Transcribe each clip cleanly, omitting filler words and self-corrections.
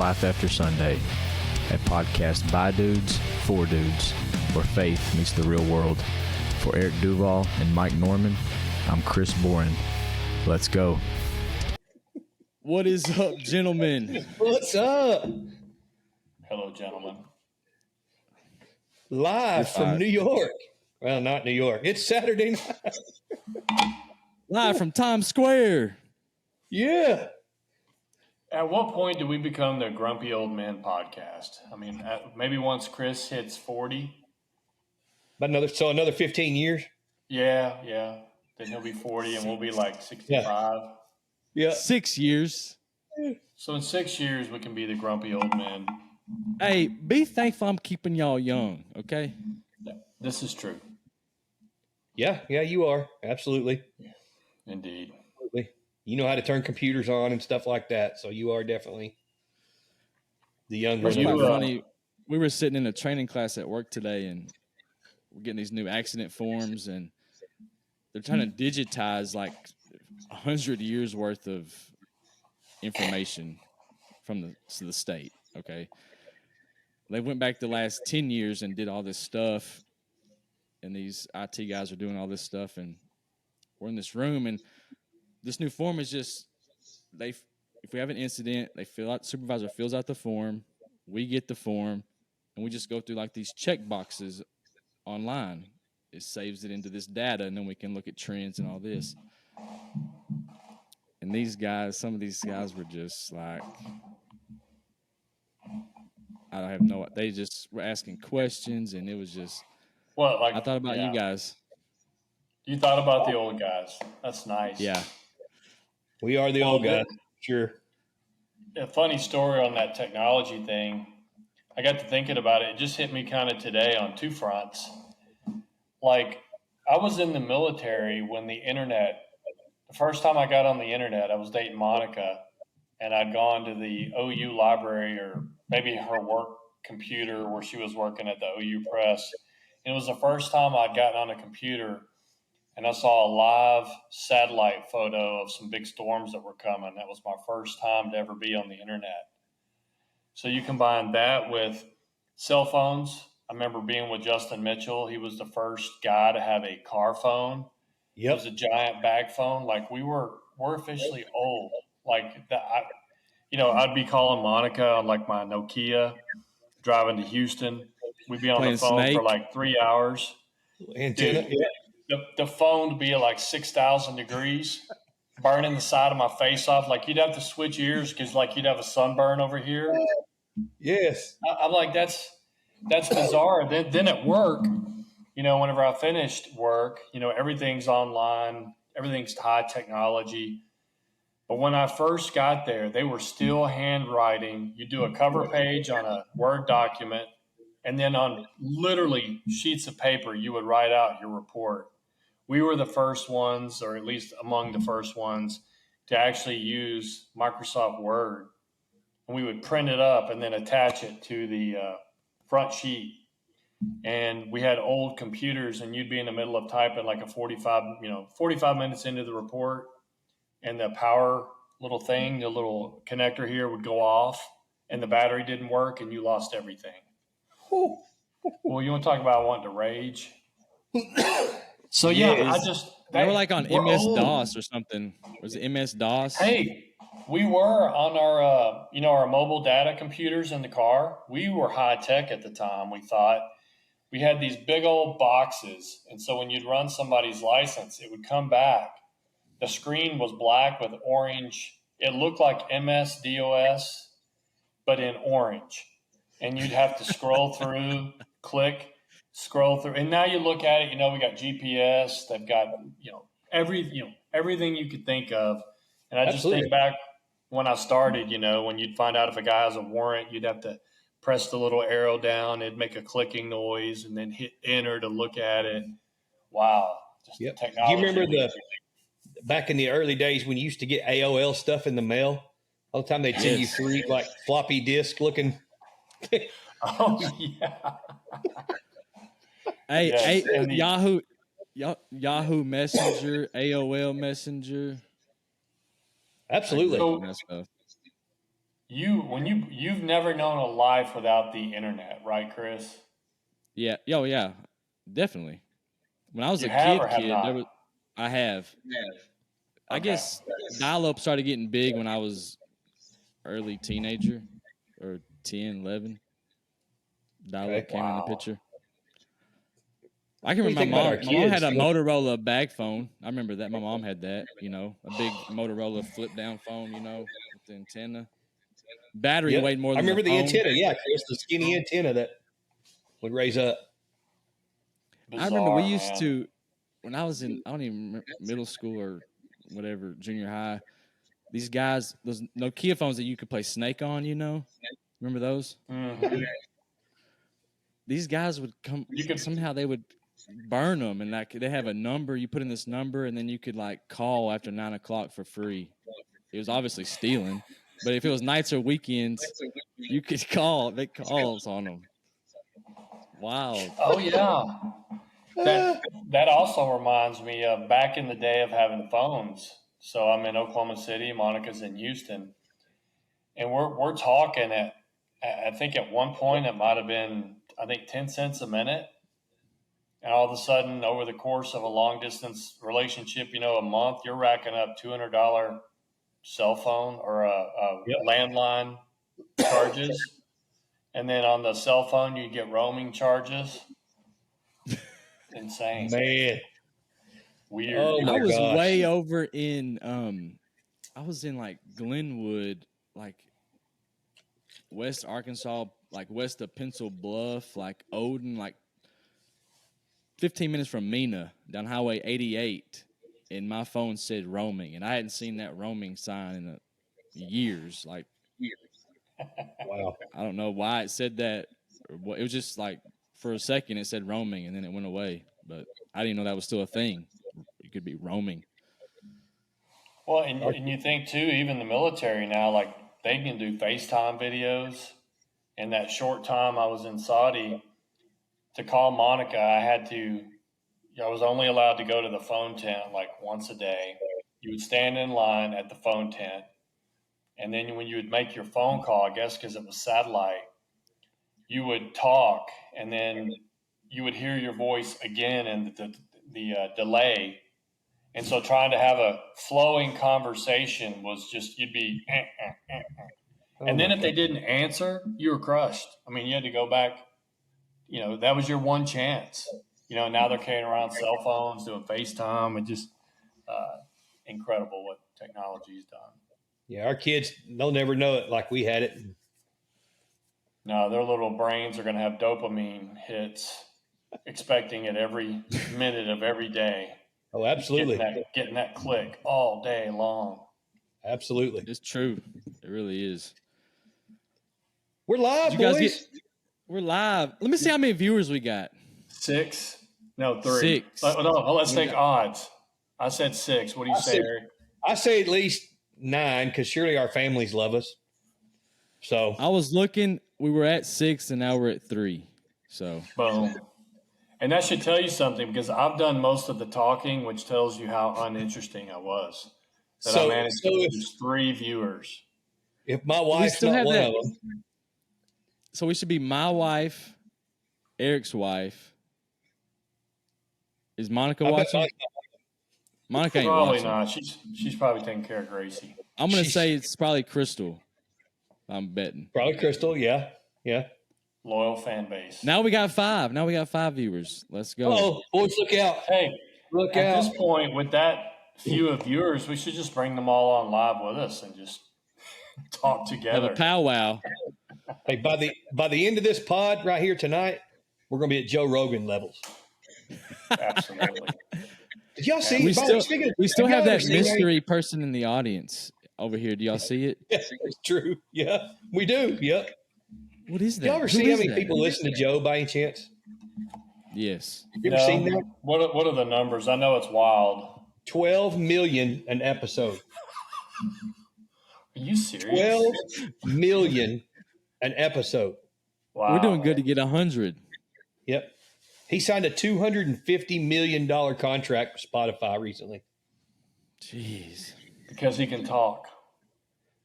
Life After Sunday, a podcast by dudes, for dudes, where faith meets the real world. For Eric Duval and Mike Norman, I'm Chris Boren. Let's go. What is up, gentlemen? What's up? Hello, gentlemen. Live from New York. Well, not New York. It's Saturday night. Live from Times Square. Yeah. At what point do we become the Grumpy Old Men podcast? I mean, maybe once Chris hits 40. But another 15 years? Yeah. Then he'll be 40 and we'll be like 65. Yeah. 6 years. So in 6 years, we can be the Grumpy Old Men. Hey, be thankful I'm keeping y'all young, okay? This is true. Yeah, you are. Absolutely. Indeed. Absolutely. You know how to turn computers on and stuff like that, so you are definitely the young one. It's quite funny. We were sitting in a training class at work today, and we're getting these new accident forms, and they're trying to digitize like 100 years worth of information from the state, okay? They went back the last 10 years and did all this stuff, and these IT guys are doing all this stuff, and we're in this room, and this new form is just, if we have an incident, supervisor fills out the form, we get the form, and we just go through like these check boxes online. It saves it into this data, and then we can look at trends and all this. And some of these guys were just like, they just were asking questions, and it was just, I thought about you guys. You thought about the old guys. That's nice. Yeah. We are the old guys, sure. A funny story on that technology thing. I got to thinking about it. It just hit me kind of today on two fronts. Like, I was in the military when the first time I got on the internet, I was dating Monica, and I'd gone to the OU library or maybe her work computer where she was working at the OU press. And it was the first time I'd gotten on a computer and I saw a live satellite photo of some big storms that were coming. That was my first time to ever be on the internet. So you combine that with cell phones. I remember being with Justin Mitchell. He was the first guy to have a car phone. Yep. It was a giant bag phone. Like we're officially old. Like that, I'd be calling Monica on like my Nokia, driving to Houston. We'd be on Playing the phone Snake for like 3 hours. Antenna. Dude, the phone would be at like 6,000 degrees, burning the side of my face off. Like you'd have to switch ears because like you'd have a sunburn over here. Yes. I'm like, that's bizarre. Then at work, whenever I finished work, everything's online, everything's high technology. But when I first got there, they were still handwriting. You do a cover page on a Word document, and then on literally sheets of paper, you would write out your report. We were the first ones, or at least among the first ones, to actually use Microsoft Word. And we would print it up and then attach it to the front sheet. And we had old computers, and you'd be in the middle of typing like a 45 minutes into the report, and the power little thing, the little connector here would go off, and the battery didn't work, and you lost everything. Well, you want to talk about wanting to rage? So yeah, they were like on MS-DOS or something. Was it MS-DOS? Hey, we were on our our mobile data computers in the car. We were high tech at the time. We thought we had these big old boxes, and so when you'd run somebody's license, it would come back. The screen was black with orange. It looked like MS-DOS, but in orange. And you'd have to scroll through, scroll through. And now you look at it, we got GPS. They've got, everything you could think of. And I just think back when I started, when you'd find out if a guy has a warrant, you'd have to press the little arrow down. It'd make a clicking noise and then hit enter to look at it. Wow. Yep. Technology. Do you remember back in the early days when you used to get AOL stuff in the mail? All the time they'd send you 3 like floppy disk looking. Oh yeah. Hey, Yahoo Messenger, AOL Messenger. Absolutely. So, you've never known a life without the internet, right, Chris? Yeah. Oh, yeah. Definitely. When I was You a have kid, or have not? I have. I Okay. guess dial-up started getting big when I was early teenager or 10, 11. Dial-up Okay. came in the Wow. picture. I can What do you remember think about our my mom had kids? a Motorola bag phone. I remember that. My mom had that, a big Motorola flip down phone, with the antenna. Battery Yep. weighed more I than the remember the phone. antenna. Yeah, Chris, the skinny antenna that would raise up. I remember we Bizarre, used man. to, when I was in, I don't even remember, middle school or whatever, junior high, these guys, those Nokia phones that you could play Snake on, remember those? Mhm. These guys would come, You could somehow they would burn them, and like they have a number, you put in this number, and then you could like call after 9 o'clock for free. It was obviously stealing, but if it was nights or weekends, you could make calls on them. Wow. Oh yeah. That also reminds me of back in the day of having phones. So I'm in Oklahoma City, Monica's in Houston, and we're talking at I think at one point it might have been 10 cents a minute. And all of a sudden, over the course of a long distance relationship, a month, you're racking up $200 cell phone or a Yep. landline charges. And then on the cell phone, you get roaming charges. Insane. Man. Weird. Oh my I was gosh. way over in I was in like Glenwood, like West Arkansas, like west of Pencil Bluff, like Odin, like 15 minutes from Mena, down Highway 88, and my phone said roaming, and I hadn't seen that roaming sign in years. Like, Wow. I don't know why it said that. It was just like for a second it said roaming, and then it went away. But I didn't know that was still a thing. It could be roaming. Well, and you think too, even the military now, like they can do FaceTime videos. In that short time I was in Saudi, to call Monica, I was only allowed to go to the phone tent like once a day. You would stand in line at the phone tent. And then when you would make your phone call, I guess because it was satellite, you would talk and then you would hear your voice again and the delay. And so trying to have a flowing conversation was just, you'd be, and then if they didn't answer, you were crushed. I mean, you had to go back, that was your one chance. Now they're carrying around cell phones, doing FaceTime, and just incredible what technology's done. Yeah, our kids, they'll never know it like we had it. No, their little brains are going to have dopamine hits, expecting it every minute of every day. Oh, absolutely. Getting that click all day long. Absolutely. It's true. It really is. We're live, Did you guys boys. We're live. Let me see how many viewers we got. 6? No, 3. 6. No, let's take odds. I said 6. What do you say, Eric? I say at least 9 because surely our families love us. So I was looking. We were at 6, and now we're at 3. So boom. And that should tell you something because I've done most of the talking, which tells you how uninteresting I was. I managed to lose 3 viewers. If my wife's not one of them. So we should be my wife, Eric's wife. Is Monica watching? Monica ain't Probably watching. not. She's probably taking care of Gracie. I'm going to say it's probably Crystal. I'm betting. Probably Crystal, yeah. Yeah. Loyal fan base. Now we got 5. Now we got 5 viewers. Let's go. Oh, boys, look out. Hey, Look at out. this point, with that few of viewers, we should just bring them all on live with us and just talk Have together. a powwow. Hey, by the end of this pod right here tonight, we're going to be at Joe Rogan levels. Absolutely. Did y'all see? We still have that seen mystery person in the audience over here. Do y'all see it? Yes, it's true. Yeah, we do. Yep. What is that? Y'all ever Who see how is many that? people listen to Joe by any chance? Yes. You ever seen that? What are the numbers? I know it's wild. 12 million an episode. Are you serious? 12 million an episode. Wow. We're doing good to get 100. Yep. He signed a $250 million contract with Spotify recently. Jeez. Because he can talk.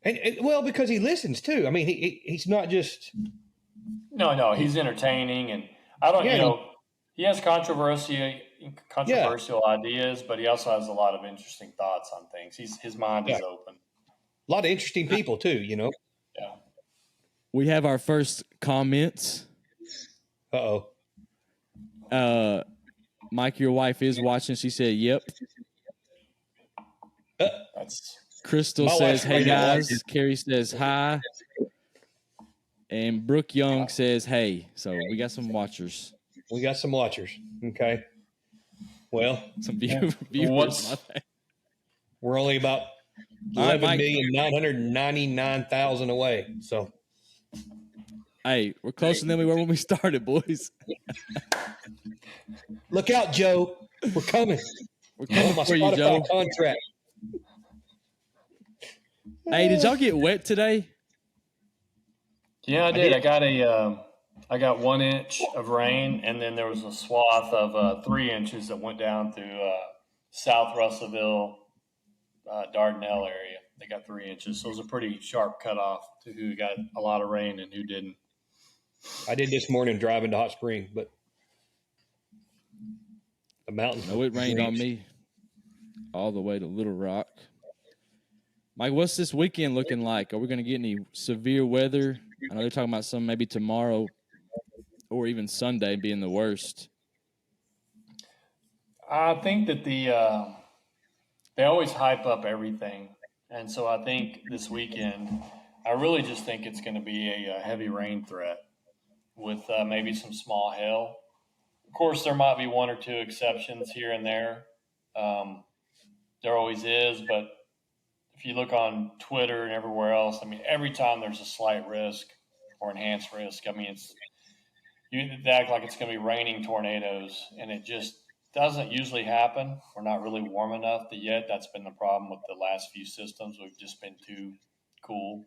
And well, because he listens too. I mean, he's not just. No, he's entertaining, and I don't. Yeah, He has controversial ideas, but he also has a lot of interesting thoughts on things. His mind yeah, is open. a lot of interesting people too. Yeah. We have our first comments. Mike, your wife is watching. She said, "Yep." That's Crystal My says, wife's "Hey ready to watch guys." it. Carrie says, "Hi." And Brooke Young says, "Hey." So we got some watchers, We got some watchers. Okay. Well, some viewers. My bad. we're only about All right, Mike. 11,999,000 away. So Hey, we're closer than we were when we started, boys. look out, Joe. We're coming. We're coming My for you, Spotify Joe. contract. Hey, did y'all get wet today? Yeah, I did. I got 1 inch of rain, and then there was a swath of 3 inches that went down through South Russellville, Dardanelle area. They got 3 inches, so it was a pretty sharp cutoff to who got a lot of rain and who didn't. I did this morning driving to Hot Springs, but the mountains. No, it rained on me all the way to Little Rock. Mike, what's this weekend looking like? Are we going to get any severe weather? I know they're talking about some maybe tomorrow or even Sunday being the worst. I think that they always hype up everything, and so I think this weekend, I really just think it's going to be a heavy rain threat with maybe some small hail. Of course, there might be 1 or 2 exceptions here and there. There always is, but if you look on Twitter and everywhere else, I mean, every time there's a slight risk or enhanced risk, I mean, you act like it's going to be raining tornadoes, and it just doesn't usually happen. We're not really warm enough yet. That's been the problem with the last few systems. We've just been too cool.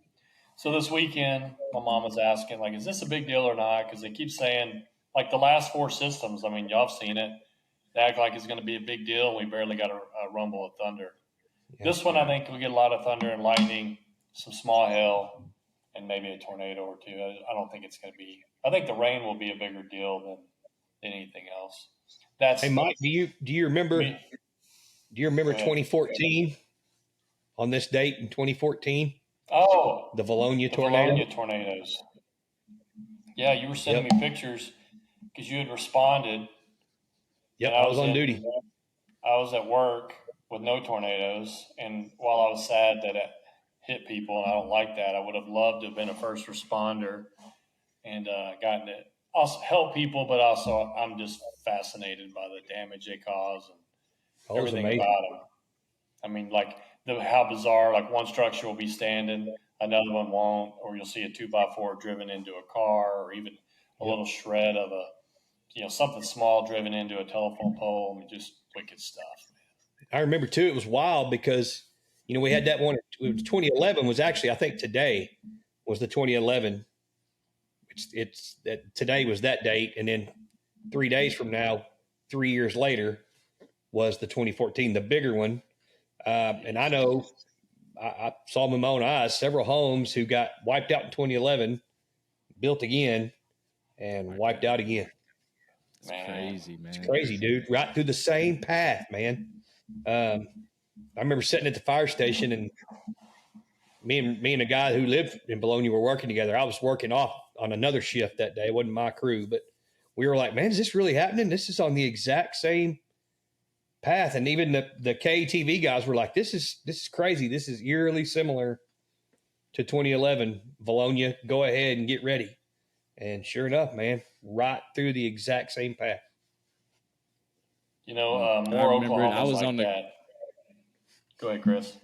So this weekend, my mom was asking, like, is this a big deal or not? Because they keep saying, like, the last 4 systems, I mean, y'all have seen it. They act like it's going to be a big deal, and we barely got a rumble of thunder. Yeah. This one, I think we get a lot of thunder and lightning, some small hail, and maybe a tornado or 2. I don't think it's going to be – I think the rain will be a bigger deal than anything else. Hey, Mike, do you remember 2014 on this date in 2014? Oh, the Valonia tornado. Valonia tornadoes. Yeah, you were sending me pictures because you had responded. Yep, I was on duty. I was at work with no tornadoes, and while I was sad that it hit people, and I don't like that, I would have loved to have been a first responder and gotten to also help people, but also I'm just fascinated by the damage they cause and everything about them. I mean, like how bizarre, like one structure will be standing, another one won't, or you'll see a 2x4 driven into a car, or even a little shred of something small driven into a telephone pole. I mean, just wicked stuff. I remember too, it was wild because, we had that one, it was 2011 was actually, I think today was the 2011. It's that today was that date. And then 3 days from now, 3 years later was the 2014, the bigger one. And I know I saw with my own eyes several homes who got wiped out in 2011, built again, and wiped out again. It's crazy, man. It's crazy, dude. Right through the same path, man. I remember sitting at the fire station, and me and a guy who lived in Bologna were working together. I was working off on another shift that day. It wasn't my crew, but we were like, man, is this really happening? This is on the exact same path. And even the KTV guys were like, this is crazy. This is eerily similar to 2011 Bologna. Go ahead and get ready. And sure enough, man, right through the exact same path. More Oklahoma. I was like on that. Go ahead, Chris.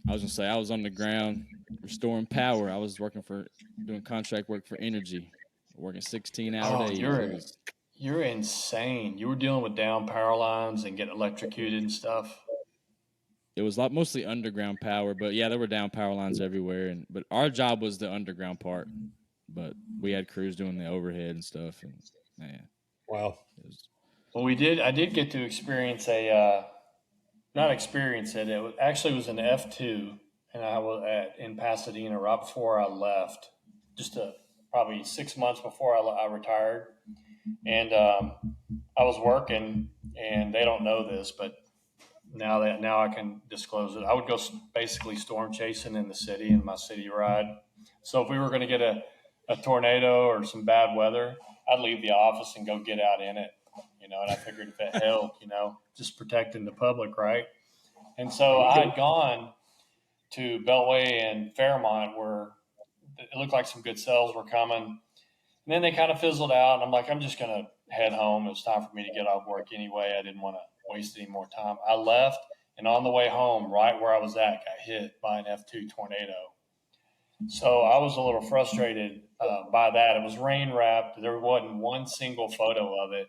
I was gonna say I was on the ground restoring power. I was doing contract work for energy, working 16-hour days. You're insane. You were dealing with down power lines and getting electrocuted and stuff. It was mostly underground power, but yeah, there were down power lines everywhere. But our job was the underground part. But we had crews doing the overhead and stuff. And man, wow. Well, I did get to experience not experience it. It actually was an F2, and I was in Pasadena right before I left, probably 6 months before I retired. And I was working, and they don't know this, but now I can disclose it. I would go basically storm chasing in the city in my city ride. So if we were going to get a tornado or some bad weather, I'd leave the office and go get out in it, and I figured if it helped, just protecting the public, right? And so I had gone to Beltway and Fairmont where it looked like some good sales were coming. And then they kind of fizzled out, and I'm like, I'm just going to head home. It was time for me to get off work anyway. I didn't want to waste any more time. I left, and on the way home, right where I was at, got hit by an F2 tornado. So I was a little frustrated by that. It was rain wrapped. There wasn't one single photo of it.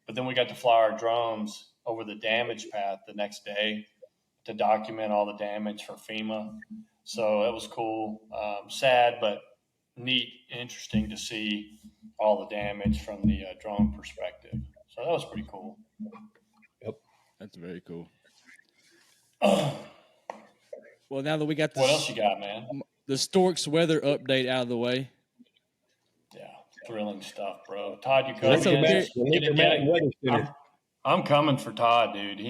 But then we got to fly our drones over the damage path the next day to document all the damage for FEMA. So it was cool. Sad, but neat, interesting to see all the damage from the drone perspective. So that was pretty cool. Yep. That's very cool. Well, now that we got what else you got, man? The Storks weather update out of the way. Yeah, thrilling stuff, bro. Todd, you I'm coming for Todd, dude.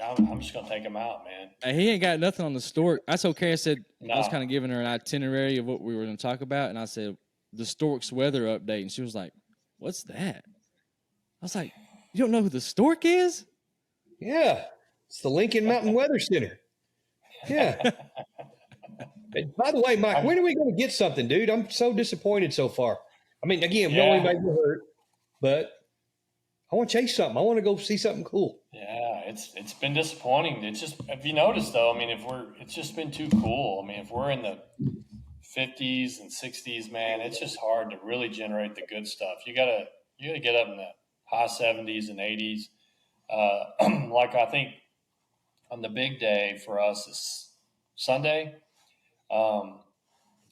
I'm just gonna take him out, man. He ain't got nothing on the Stork. That's okay. I said I was kind of giving her an itinerary of what we were going to talk about, and I said the Storks weather update, and she was like, "What's that?" I was like, "You don't know who the Stork is?" Yeah, it's the Lincoln Mountain Weather Center. Yeah. By the way, Mike, when are we going to get something, dude? I'm so disappointed so far. I mean, again, we don't want anybody to get hurt, but I want to chase something. I want to go see something cool. Yeah, it's been disappointing. It's just, if you notice though, I mean, it's just been too cool. I mean, if we're in the 50s and 60s, man, it's just hard to really generate the good stuff. You gotta get up in the high 70s and 80s. Like I think on the big day for us is Sunday.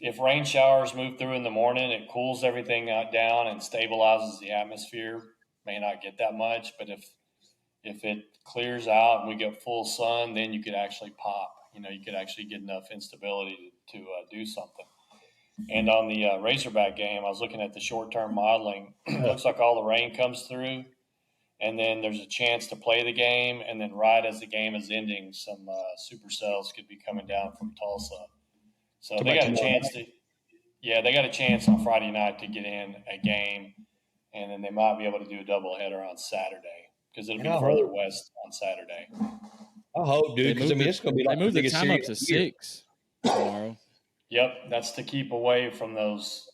If rain showers move through in the morning, it cools everything down and stabilizes the atmosphere. May not get that much, but if it clears out and we get full sun, then you could actually pop. You could actually get enough instability to do something. And on the Razorback game, I was looking at the short-term modeling. It looks like all the rain comes through, and then there's a chance to play the game, and then right as the game is ending, some supercells could be coming down from Tulsa. So they got a chance they got a chance on Friday night to get in a game, and then they might be able to do a doubleheader on Saturday because it'll be further west on Saturday. I hope, dude, because it's going to be like they moved the time up to 6 tomorrow. Yep, that's to keep away from those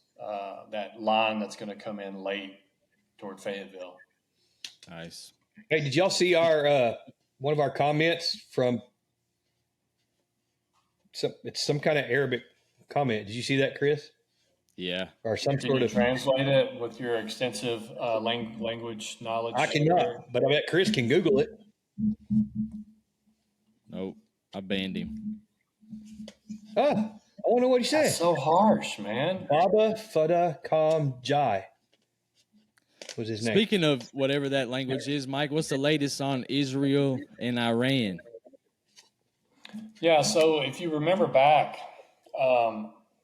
that line that's going to come in late toward Fayetteville. Nice. Hey, did y'all see our one of our comments from some kind of Arabic comment? Did you see that, Chris? Yeah. Or some Can sort you of translate it with your extensive language knowledge? I cannot, but I bet Chris can Google it. Nope, I banned him. Oh, I want to know what he said. That's so harsh, man. Baba Fada Kam Jai was his name. Speaking of whatever that language is, Mike, what's the latest on Israel and Iran? Yeah, so if you remember back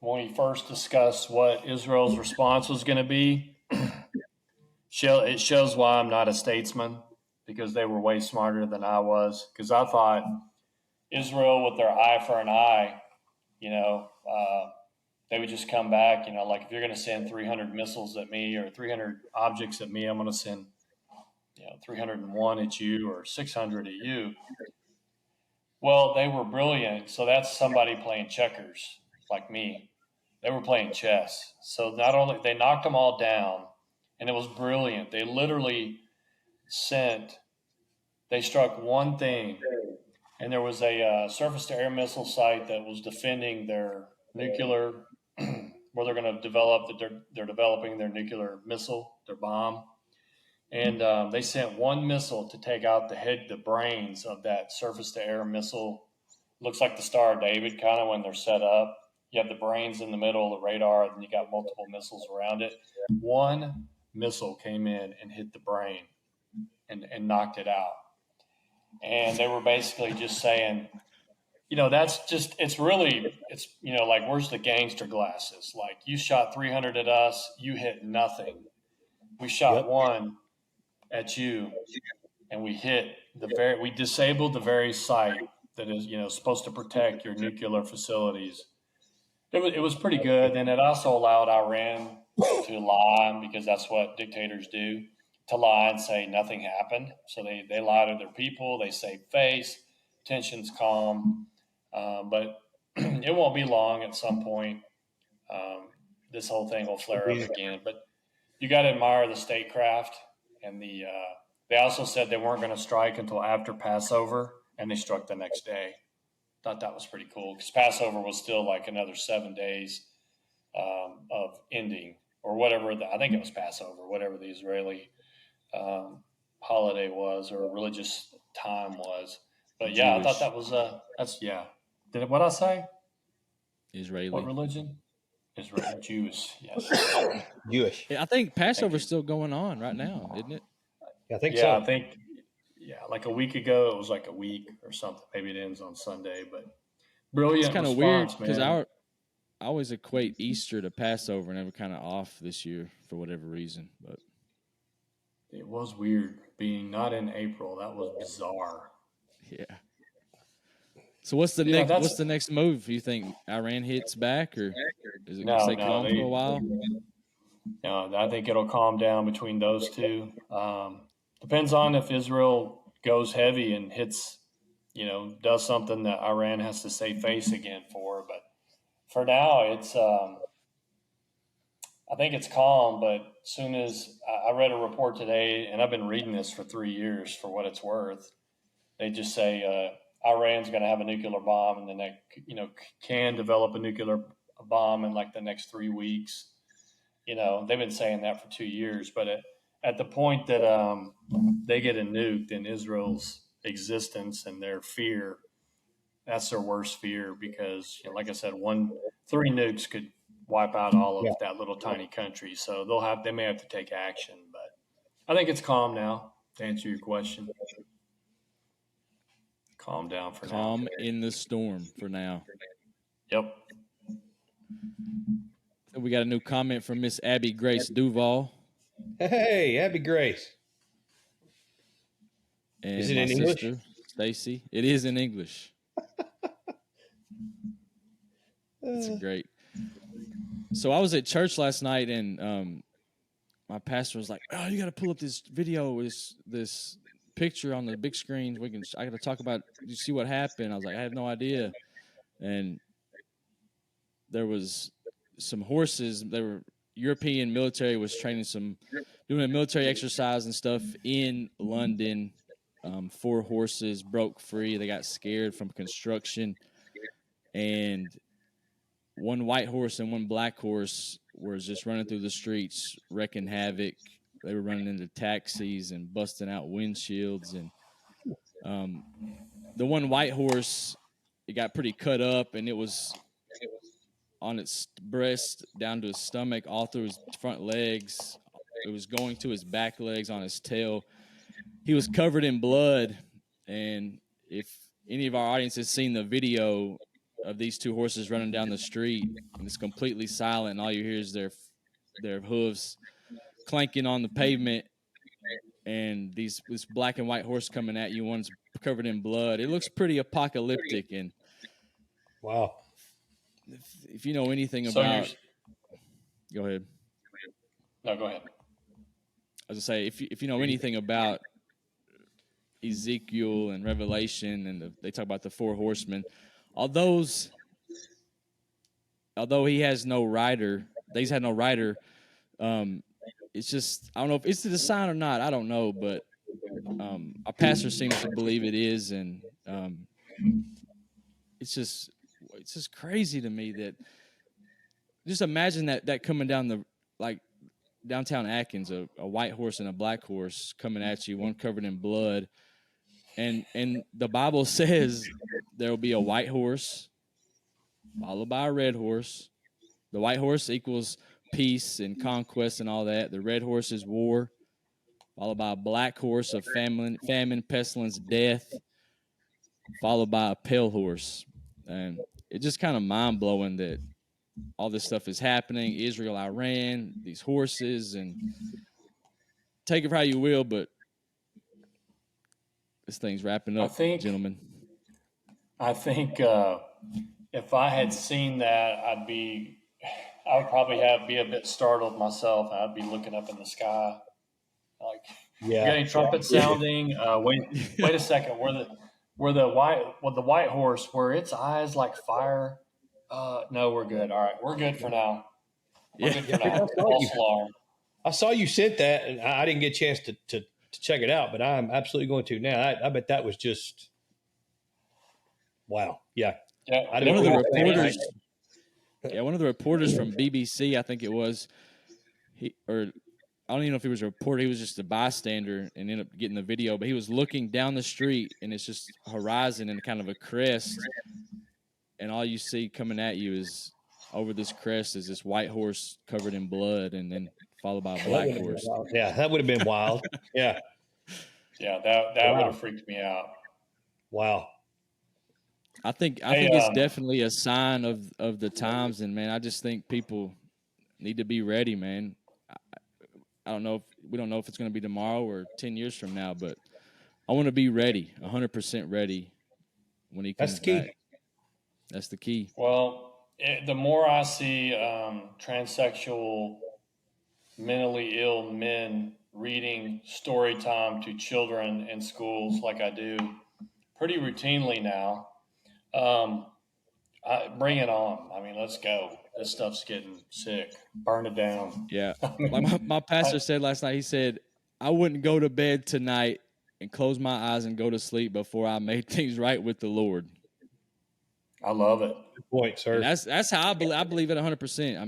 when we first discussed what Israel's response was going to be, it shows why I'm not a statesman, because they were way smarter than I was. Because I thought Israel, with their eye for an eye, they would just come back, like if you're going to send 300 missiles at me or 300 objects at me, I'm going to send 301 at you or 600 at you. Well, they were brilliant. So that's somebody playing checkers like me. They were playing chess. So not only they knocked them all down, and it was brilliant. They literally they struck one thing, and there was a surface-to-air missile site that was defending their nuclear, where they're going to develop, they're developing their nuclear missile, their bomb. And they sent one missile to take out the brains of that surface-to-air missile. Looks like the Star of David, kind of when they're set up. You have the brains in the middle of the radar, and you got multiple missiles around it. One missile came in and hit the brain and knocked it out. And they were basically just saying, that's just, it's really, like, where's the gangster glasses? Like, you shot 300 at us, you hit nothing. We shot Yep. one at you, and we disabled the very site that is, supposed to protect your nuclear facilities. It was pretty good. And it also allowed Iran to lie, because that's what dictators do, to lie and say nothing happened. So they lie to their people, they save face, tension's calm. But it won't be long. At some point, this whole thing will flare up again. But you got to admire the statecraft. And they also said they weren't going to strike until after Passover, and they struck the next day. Thought that was pretty cool, because Passover was still like another 7 days of ending, or whatever. I think it was Passover, whatever the Israeli holiday was, or religious time was. But yeah, Jewish. I thought that was what I say? Israeli. What religion? Israel, Jewish. Yes. Jewish. I think Passover's still going on right now, isn't it? I think Yeah, so. I think. Yeah, like a week ago, it was like a week or something. Maybe it ends on Sunday, but brilliant. It's kind of weird response, because man. I always equate Easter to Passover, and they were kind of off this year for whatever reason. But It was weird being not in April. That was bizarre. yeah. So what's the Yeah, next? that's- What's the next move? You think Iran hits back, or is it No, gonna stay no, calm they- for a while? I think it'll calm down between those two. Depends on if Israel goes heavy and hits, does something that Iran has to save face again for. But for now, it's I think it's calm. But soon as I read a report today, and I've been reading this for 3 years for what it's worth, they just say Iran's going to have a nuclear bomb in the next, can develop a nuclear bomb in like the next 3 weeks. They've been saying that for 2 years, but at the point that they get a nuke, then Israel's existence and their fear, that's their worst fear, because, like I said, 3 nukes could wipe out all of that little tiny country. So they may have to take action, but I think it's calm now, to answer your question. Calm down for now. Calm in the storm for now. Yep. We got a new comment from Miss Abby Grace Duval. Hey, Abby Grace. And Is it my in English? sister, Stacy. It is in English. That's great. So I was at church last night, and my pastor was like, "Oh, you got to pull up this video, this picture on the big screen. I got to talk about. You see what happened?" I was like, "I have no idea." And there was some horses. European military was doing a military exercise and stuff in London. 4 horses broke free. They got scared from construction, and one white horse and one black horse were just running through the streets, wrecking havoc. They were running into taxis and busting out windshields. And the one white horse, it got pretty cut up, and it was on its breast down to his stomach, all through his front legs. It was going to his back legs, on his tail. He was covered in blood. And if any of our audience has seen the video of these 2 horses running down the street, and it's completely silent, and all you hear is their hooves clanking on the pavement, and this black and white horse coming at you, one's covered in blood. It looks pretty apocalyptic. And Wow. if you know anything So about, go ahead. No, go ahead. I was gonna say, if you know anything about Ezekiel and Revelation, and they talk about the 4 horsemen, although he has no rider, these had no rider. It's just, I don't know if it's the sign or not. I don't know, but our pastor seems to believe it is, and it's just crazy to me that, just imagine that coming down downtown Athens, a white horse and a black horse coming at you, one covered in blood, and the Bible says there will be a white horse followed by a red horse. The white horse equals peace and conquest and all that. The red horse is war, followed by a black horse of famine, pestilence, death, followed by a pale horse. And it's just kind of mind blowing that all this stuff is happening. Israel, Iran, these horses, and take it for how you will, but this thing's wrapping up, gentlemen. I think if I had seen that, I would probably be a bit startled myself. I'd be looking up in the sky, like, you got any trumpets sounding? Wait a second. Were the white horse, were its eyes like fire? No, we're good. All right, we're good for now. We're good for now. False alarm. I saw you sent that, and I didn't get a chance to check it out, but I'm absolutely going to now. I bet that was just wow. Yeah. One of the reporters from BBC, I think it was, I don't even know if he was a reporter. He was just a bystander and ended up getting the video. But he was looking down the street, and it's just horizon and kind of a crest, and all you see coming at you is over this crest is this white horse covered in blood, and then followed by a black horse. Yeah, that would have been wild. Yeah. Yeah, that would have freaked me out. Wow. I think it's definitely a sign of the times, and man, I just think people need to be ready, man. I don't know we don't know if it's going to be tomorrow or 10 years from now, but I want to be ready, 100% ready when he comes back. That's the key. Well, the more I see transsexual, mentally ill men reading story time to children in schools like I do pretty routinely now, bring it on. I mean, let's go. This stuff's getting sick. Burn it down. Yeah. Like my pastor said last night, he said, I wouldn't go to bed tonight and close my eyes and go to sleep before I made things right with the Lord. I love it. Good point, sir. And that's how I believe it 100%. I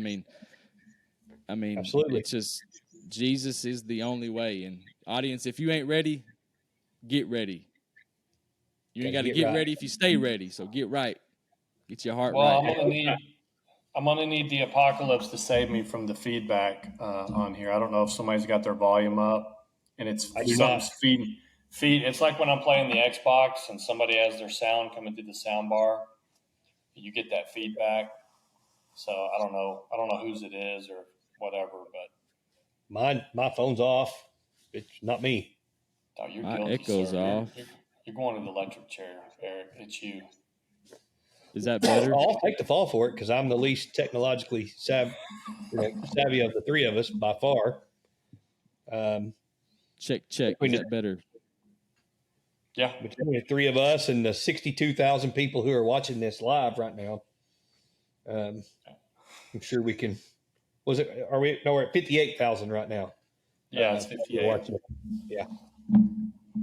mean, absolutely. It's just Jesus is the only way. And audience, if you ain't ready, get ready. You ain't got to get ready if you stay ready. So get right. Get your heart right. I'm gonna need the apocalypse to save me from the feedback on here. I don't know if somebody's got their volume up and it's something's feed. It's like when I'm playing the Xbox and somebody has their sound coming through the sound bar. You get that feedback. So I don't know whose it is or whatever, but my phone's off. It's not me. Oh, you're guilty, echoes off. You're going to the electric chair, Eric. It's you. Is that better? I'll take the fall for it because I'm the least technologically savvy of the three of us by far. Check. Is that better? Yeah. Between the three of us and the 62,000 people who are watching this live right now, I'm sure we can. We're at 58,000 right now. Yeah, it's 58. Yeah.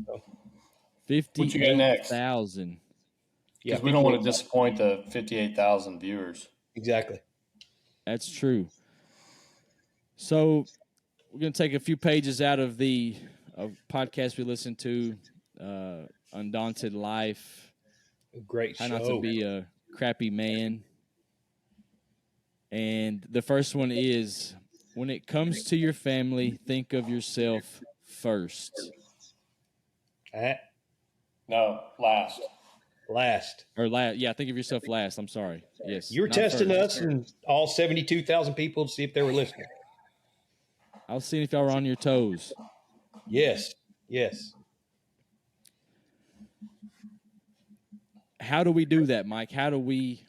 So. 58,000. Because we don't want to disappoint the 58,000 viewers. Exactly. That's true. So we're going to take a few pages out of the podcast we listened to, Undaunted Life. Great show. How Not to Be a Crappy Man. And the first one is, when it comes to your family, think of yourself first. No, last. Yeah, think of yourself last. I'm sorry. Yes. You're testing us and all 72,000 people to see if they were listening. I was seeing if y'all were on your toes. Yes. How do we do that, Mike? How do we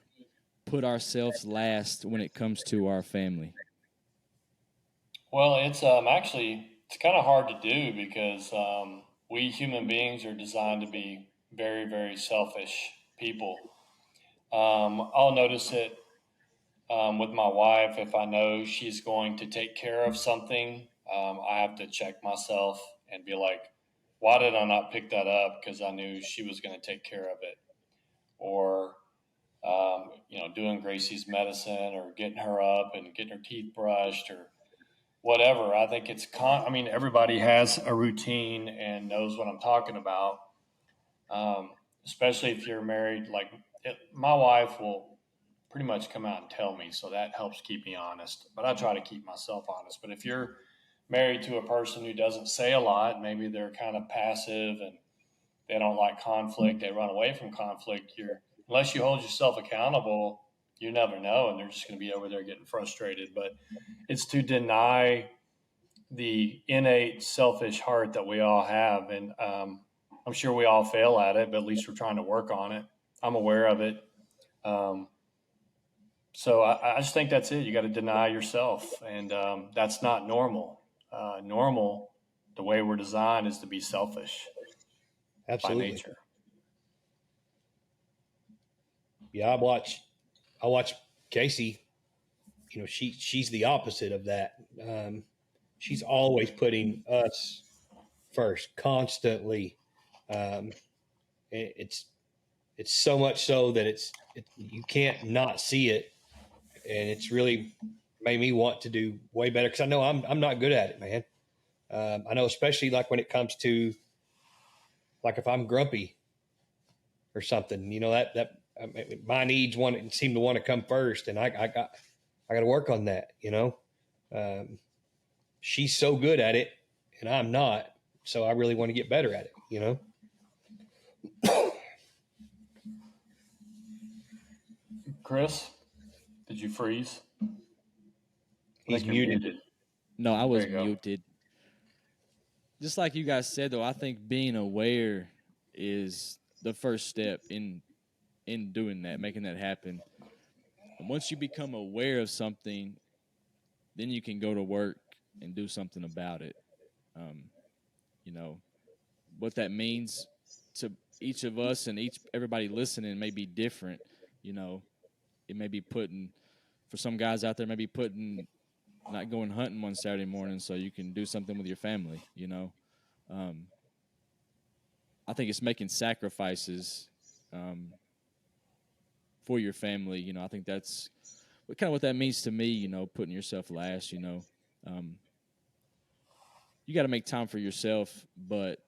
put ourselves last when it comes to our family? Well, it's it's kind of hard to do because we human beings are designed to be very, very selfish people. I'll notice it with my wife. If I know she's going to take care of something, I have to check myself and be like, why did I not pick that up? Because I knew she was going to take care of it. Or, doing Gracie's medicine or getting her up and getting her teeth brushed or whatever. I think everybody has a routine and knows what I'm talking about. Especially if you're married, my wife will pretty much come out and tell me, so that helps keep me honest, but I try to keep myself honest. But if you're married to a person who doesn't say a lot, maybe they're kind of passive and they don't like conflict, they run away from conflict, unless you hold yourself accountable, you never know, and they're just going to be over there getting frustrated. But it's to deny the innate selfish heart that we all have, and I'm sure we all fail at it, but at least we're trying to work on it. I'm aware of it. So I just think that's it. You got to deny yourself, and that's not normal. Normal, the way we're designed, is to be selfish Absolutely. by nature. Yeah, I watch Casey. You know, she's the opposite of that. She's always putting us first, constantly. It's so much so that you can't not see it, and it's really made me want to do way better because I know I'm not good at it, man. I know, especially like when it comes to like if I'm grumpy or something, you know, that my needs seem to want to come first, and I got to work on that. You know, she's so good at it, and I'm not, so I really want to get better at it. You know. Chris, did you freeze? He's muted. No, I was There you go. muted. Just like you guys said, though, I think being aware is the first step in doing that, making that happen. And once you become aware of something, then you can go to work and do something about it. You know, what that means to each of us and everybody listening may be different. You know, it may be putting, for some guys out there, maybe putting not going hunting one Saturday morning so you can do something with your family. You know, I think it's making sacrifices for your family. You know, I think that's kind of what that means to me. You know, putting yourself last. You know, you got to make time for yourself, but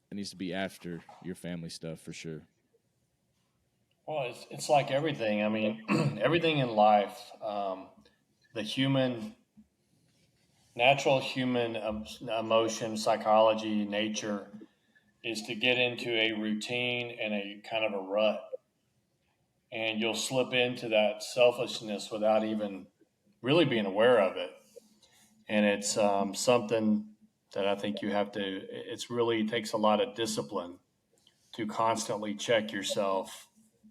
it needs to be after your family stuff for sure. Well, it's like everything. I mean, everything in life, the natural human emotion, psychology, nature is to get into a routine and a kind of a rut. And you'll slip into that selfishness without even really being aware of it. And it's something that I think it really takes a lot of discipline to constantly check yourself.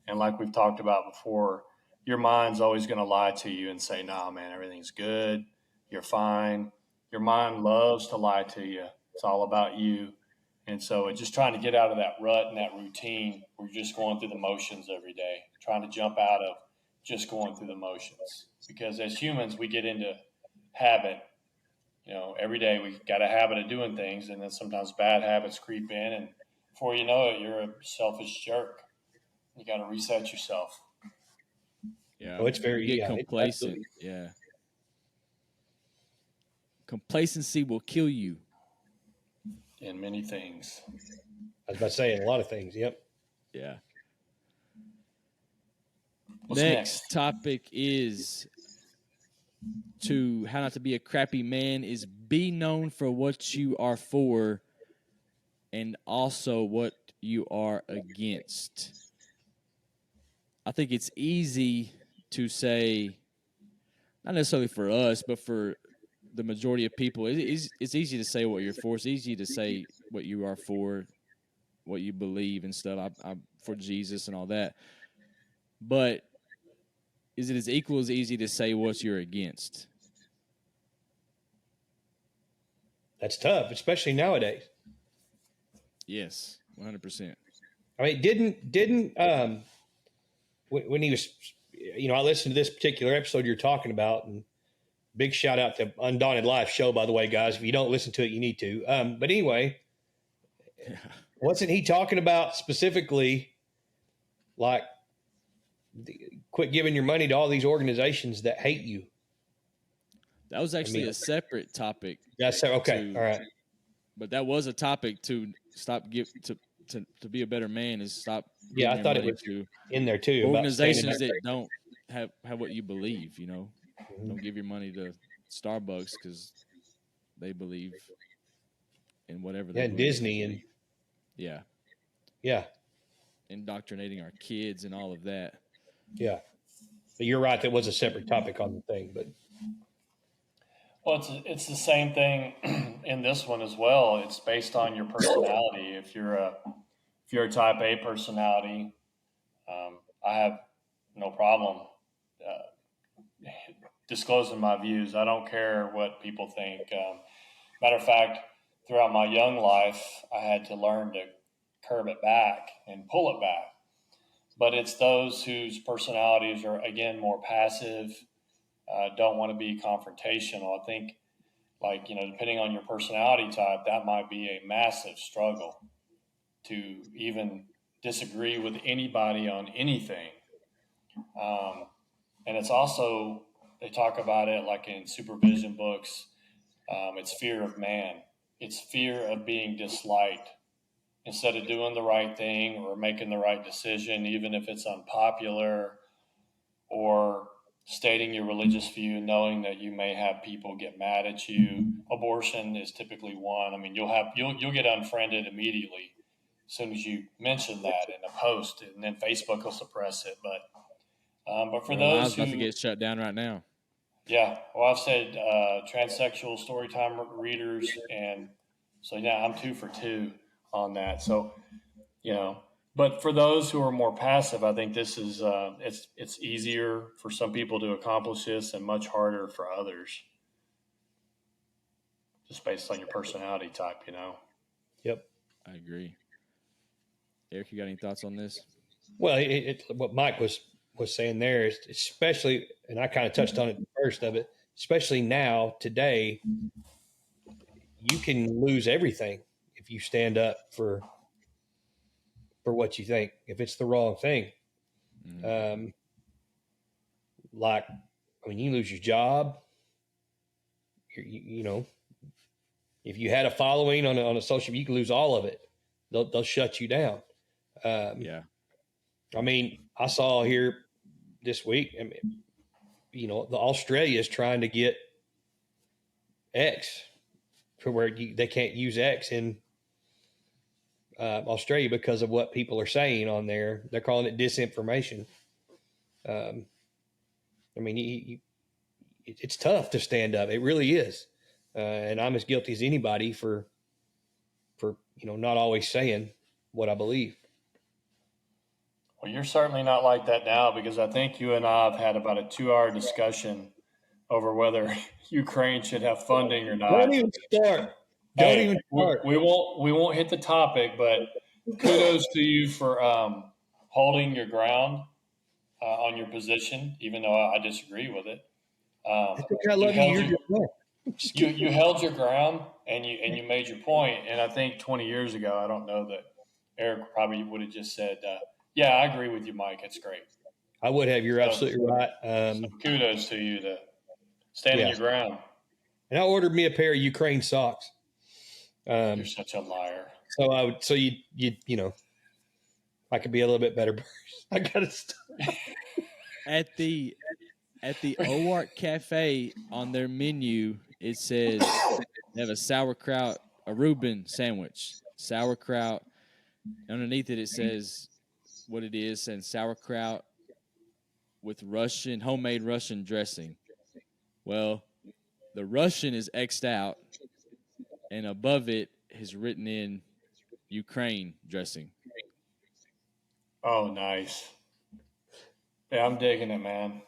And like we've talked about before, your mind's always going to lie to you and say, nah, man, everything's good. You're fine. Your mind loves to lie to you. It's all about you. And so it's just trying to get out of that rut and that routine where you're just going through the motions every day, trying to jump out of just going through the motions. Because as humans, we get into habit. You know, every day we got a habit of doing things, and then sometimes bad habits creep in, and before you know it, you're a selfish jerk. You got to reset yourself. Yeah, Oh, it's very you get complacent. Yeah, complacency will kill you. In many things. I was about to say in a lot of things. Yep. Yeah. What's Next topic is how not to be a crappy man is be known for what you are for and also what you are against. I think it's easy to say, not necessarily for us, but for the majority of people, it's easy to say what you're for. It's easy to say what you are for, what you believe and stuff. I'm for Jesus and all that. But is it as equal as easy to say what you're against? That's tough, especially nowadays. Yes, 100%. I mean, didn't when he was, you know, I listened to this particular episode you're talking about, and big shout out to Undaunted Life show, by the way, guys. If you don't listen to it, you need to. But anyway, wasn't he talking about specifically like quit giving your money to all these organizations that hate you? That was actually a separate topic. That's okay. All right. But that was a topic to stop to be a better man is stop. Yeah, I thought it was in there too. Organizations that don't have what you believe, you know, don't give your money to Starbucks because they believe in whatever. And Disney and yeah. indoctrinating our kids and all of that. Yeah. But you're right. That was a separate topic on the thing, but Well, it's the same thing in this one as well. It's based on your personality. If you're a type A personality, I have no problem disclosing my views. I don't care what people think. Matter of fact, throughout my young life, I had to learn to curb it back and pull it back. But it's those whose personalities are, again, more passive, don't want to be confrontational. I think, like, depending on your personality type, that might be a massive struggle to even disagree with anybody on anything. And it's also, they talk about it like in supervision books, it's fear of man. It's fear of being disliked. Instead of doing the right thing or making the right decision, even if it's unpopular, or stating your religious view, knowing that you may have people get mad at you. Abortion is typically one. I mean, you'll get unfriended immediately as soon as you mention that in a post, and then Facebook will suppress it. But for Well, I those was about who to get shut down right now. yeah, well, I've said transsexual storytime readers, and so yeah, I'm 2 for 2 on that. So, but for those who are more passive, I think this is it's easier for some people to accomplish this and much harder for others, just based on your personality type. yep. I agree. Eric, you got any thoughts on this? Well, what Mike was saying there is, especially, and I kind of touched on it first of it, especially now, today, you can lose everything if you stand up for what you think, if it's the wrong thing. Like, I mean, you lose your job. If you had a following on a social, you can lose all of it. They'll shut you down. Yeah. I mean, I saw here this week, I mean, the Australia is trying to get X to where they can't use X in Australia because of what people are saying on there. They're calling it disinformation. I mean, it's tough to stand up. It really is. And I'm as guilty as anybody for not always saying what I believe. Well, you're certainly not like that now, because I think you and I have had about a 2-hour discussion over whether Ukraine should have funding or not. Don't even start. We won't hit the topic, but kudos to you for holding your ground on your position, even though I disagree with it. I think I love you. You held your ground, and you made your point. And I think 20 years ago, I don't know that Eric probably would have just said, yeah, I agree with you, Mike. It's great. I would have. You're absolutely right. So kudos to you to standing your ground. And I ordered me a pair of Ukraine socks. You're such a liar. So I would. So you I could be a little bit better person. I gotta stop. At the OART Cafe, on their menu, it says they have a Reuben sandwich, sauerkraut. Underneath it says what it is, and sauerkraut with homemade Russian dressing. Well, the Russian is X'd out, and above it is written in Ukraine dressing. Oh, nice. Yeah, I'm digging it, man.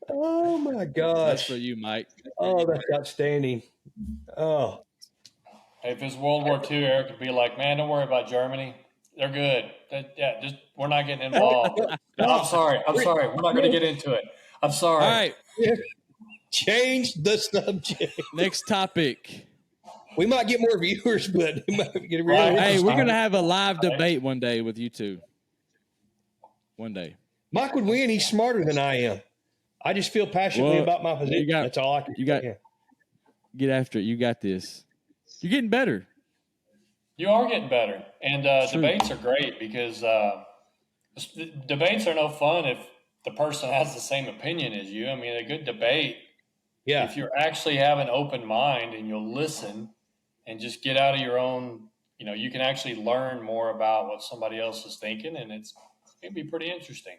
Oh my gosh. That's for you, Mike. Oh, that's outstanding. Oh. Hey, if it's World War II, Eric would be like, man, don't worry about Germany. They're good. We're not getting involved. No, I'm sorry. We're not going to get into it. I'm sorry. All right. Change the subject. Next topic. We might get more viewers, but we might get really Hey, we're going to have a live debate one day with you two. One day. Mike would win. He's smarter than I am. I just feel passionately about my position. That's all I can say. Get after it. You got this. You're getting better. You are getting better. And debates are great, because debates are no fun if the person has the same opinion as you. I mean, a good debate, if you actually have an open mind and you'll listen and just get out of your own you can actually learn more about what somebody else is thinking, and it can be pretty interesting.